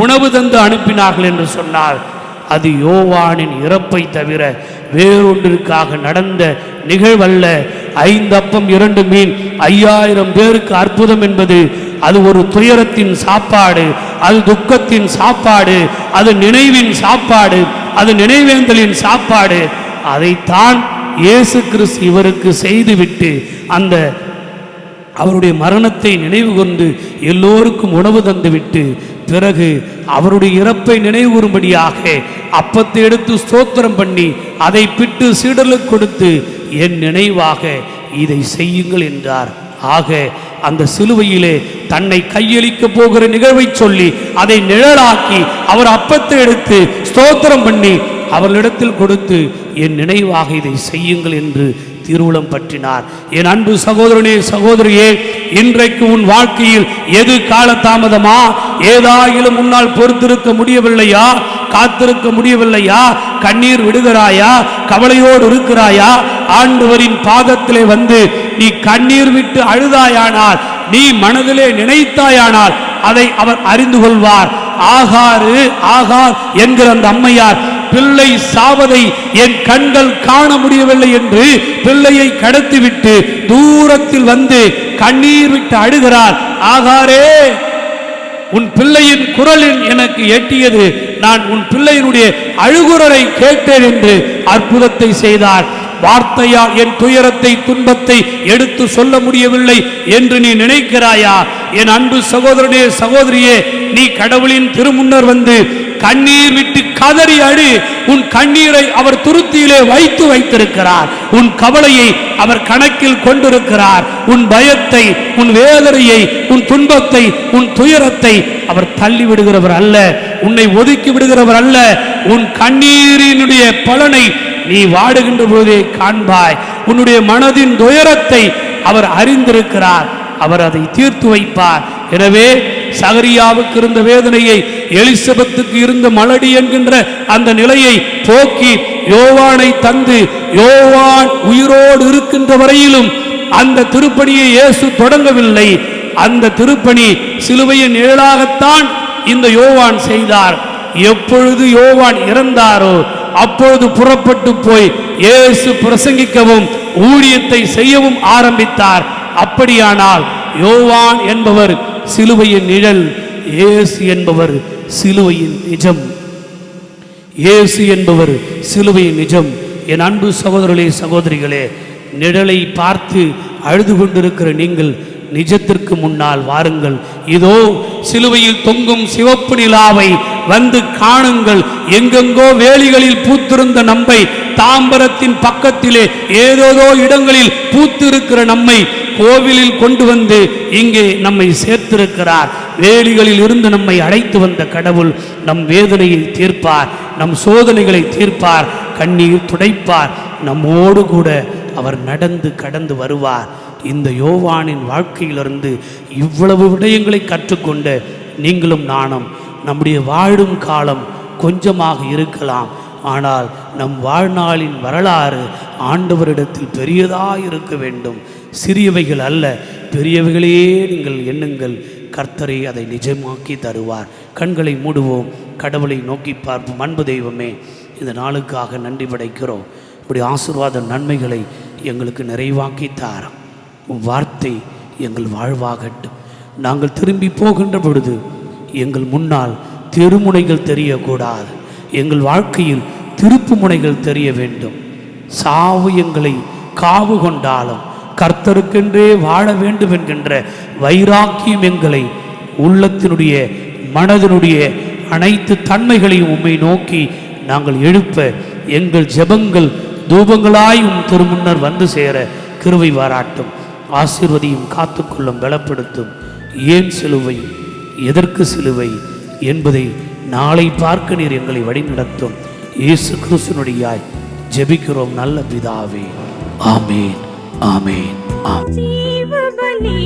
உணவு தந்து அனுப்பினார்கள் என்று சொன்னார். அது யோவானின் இறப்பை தவிர வேறொன்றிற்காக நடந்த நிகழ்வல்ல. 5 அப்பம் 2 மீன் 5000 பேருக்கு அற்புதம் என்பது அது ஒரு துயரத்தின் சாப்பாடு, அது துக்கத்தின் சாப்பாடு, அது நினைவின் சாப்பாடு, அது நினைவேந்தலின் சாப்பாடு. அதைத்தான் இயேசு கிறிஸ்து இவருக்கு செய்துவிட்டு அந்த அவருடைய மரணத்தை நினைவு கொண்டு எல்லோருக்கும் உணவு தந்துவிட்டு பிறகு அவருடைய இறப்பை நினைவுறும்படியாக அப்பத்தை எடுத்து ஸ்தோத்திரம் பண்ணி அதை பிட்டு சீடர்களுக்கு கொடுத்து என் நினைவாக இதை செய்யுங்கள் என்றார். ஆக அந்த சிலுவையிலே தன்னை கையளிக்க போகிற நிகழ்வை சொல்லி அதை நிழலாக்கி அவர் அப்பத்தை எடுத்து ஸ்தோத்திரம் பண்ணி அவர்களிடத்தில் கொடுத்து என் நினைவாக இதை செய்யுங்கள் என்று திருவுளம் பற்றினார். என் அன்பு சகோதரனே சகோதரியே, இன்றைக்கு உன் வாழ்க்கையில் எது காலதாமதமா? ஏதாயிலும் முன்னால் பொறுத்திருக்க முடியவில்லையா? காத்திருக்க முடியவில்லையா? கண்ணீர் விடுகிறாயா? கவலையோடு இருக்கிறாயா? ஆண்டவரின் பாதத்திலே வந்து நீ கண்ணீர் விட்டு அழுதாயானால், நீ மனதிலே நினைத்தாயானால் அதை அவர் அறிந்து கொள்வார். ஆகார் என்கிற அந்த அம்மையார் பிள்ளை சாவதை என் கண்கள் காண முடியவில்லை என்று பிள்ளையை கடத்திவிட்டு தூரத்தில் வந்து கண்ணீர் விட்டு அழுகிறார். ஆகாரே, உன் பிள்ளையின் குரலில் எனக்கு எட்டியது, நான் உன் பிள்ளையினுடைய அழுகுரலை கேட்டேன் என்று அற்புதத்தை செய்தார். வார்த்தையால் என் துயரத்தை துன்பத்தை எடுத்து சொல்ல முடியவில்லை என்று நீ நினைக்கிறாயா? என் அன்பு சகோதரனே சகோதரியே, நீ கடவுளின் திருமுன்னர் வந்து கண்ணீர் விட்டு கதறி அழு. உன் கண்ணீரை அவர் துருத்தியிலே வைத்திருக்கிறார். உன் கவலையை அவர் கணக்கில் கொண்டிருக்கிறார். உன் பயத்தை, உன் வேதனையை, உன் துன்பத்தை, உன் துயரத்தை அவர் தள்ளி விடுகிறவர் அல்ல, உன்னை ஒதுக்கி விடுகிறவர் அல்ல. உன் கண்ணீரினுடைய பலனை நீ வாடுகின்ற போதே காண்பாய். உன்னுடைய மனதின் துயரத்தை அவர் அறிந்திருக்கிறார். அவர் அதை தீர்த்து வைப்பார். எனவே சகரியாவுக்கு இருந்த வேதனையை, எலிசபெத்துக்கு இருந்த மலடி என்கின்ற அந்த நிலையை போக்கி யோவானை தந்து, யோவான் உயிரோடு இருக்கின்ற வரையிலும் அந்த திருப்பணியை இயேசு தொடங்கவில்லை. அந்த திருப்பணி சிலுவையின் நிழலாகத்தான் இந்த யோவான் செய்தார். எப்பொழுது யோவான் இறந்தாரோ அப்பொழுது புறப்பட்டு போய் இயேசு பிரசங்கிக்கவும் ஊழியத்தை செய்யவும் ஆரம்பித்தார். அப்படியானால் யோவான் என்பவர் சிலுவையின் நிழல், இயேசு என்பவர் சிலுவையின் நிஜம். இயேசு என்பவர் சிலுவையின் நிஜம். என் அன்பு சகோதரர்களே சகோதரிகளே, நிழலை பார்த்து அழுது கொண்டிருக்கிற நீங்கள் நிஜத்திற்கு முன்னால் வாருங்கள். இதோ சிலுவையில் தொங்கும் சிவப்பு நிலாவை வந்து காணுங்கள். எங்கெங்கோ வேலிகளில் பூத்திருந்த நம்மை, தாம்பரத்தின் பக்கத்திலே ஏதோதோ இடங்களில் பூத்திருக்கிற நம்மை கோவிலில் கொண்டு வந்து இங்கே நம்மை சேர்த்திருக்கிறார். வேலிகளில் இருந்து நம்மை அழைத்து வந்த கடவுள் நம் வேதனையை தீர்ப்பார், நம் சோதனைகளை தீர்ப்பார், கண்ணீர் துடைப்பார். நம்மோடு கூட அவர் நடந்து கடந்து வருவார். இந்த யோவானின் வாழ்க்கையிலிருந்து இவ்வளவு விடயங்களை கற்றுக்கொண்ட நீங்களும் நானும், நம்முடைய வாழும் காலம் கொஞ்சமாக இருக்கலாம், ஆனால் நம் வாழ்நாளின் வரலாறு ஆண்டவரிடத்தில் பெரியதாக இருக்க வேண்டும். சிறியவைகள் அல்ல, பெரியவைகளே நீங்கள் எண்ணுங்கள். கர்த்தரை அதை நிஜமாக்கி தருவார். கண்களை மூடுவோம், கடவுளை நோக்கி பார்ப்போம். அன்பு தெய்வமே, இந்த நாளுக்காக நன்றி படைக்கிறோம். இப்படி ஆசீர்வாத நன்மைகளை எங்களுக்கு நிறைவாக்கி தாரோம். உம் வார்த்தை எங்கள் வாழ்வாகட்டும். நாங்கள் திரும்பி போகின்ற பொழுது எங்கள் முன்னால் தெருமுனைகள் தெரியக்கூடாது. எங்கள் வாழ்க்கையில் திருப்பு முனைகள் தெரிய வேண்டும். சாவு எங்களை காவு கொண்டாலும் கர்த்தருக்கென்றே வாழ வேண்டும் என்கின்ற வைராக்கியம் எங்களை உள்ளத்தினுடைய மனதினுடைய அனைத்து தன்மைகளையும் உம்மை நோக்கி நாங்கள் எழுப்ப எங்கள் ஜெபங்கள் தூபங்களாய் உம் திருமுன்னர் வந்து சேர கிருபை பாராட்டும். ஆசீர்வதியும், காத்துக்கொள்ளும், பலப்படுத்தும். ஏன் சிலுவை, எதற்கு சிலுவை என்பதை நாளை பார்க்க நீர் எங்களை வழிநடத்தும். இயேசு கிறிஸ்துவினுடையாய் ஜெபிக்கிறோம் நல்ல பிதாவே. ஆமேன், ஆமேன், ஆமேன். ஜீவபலி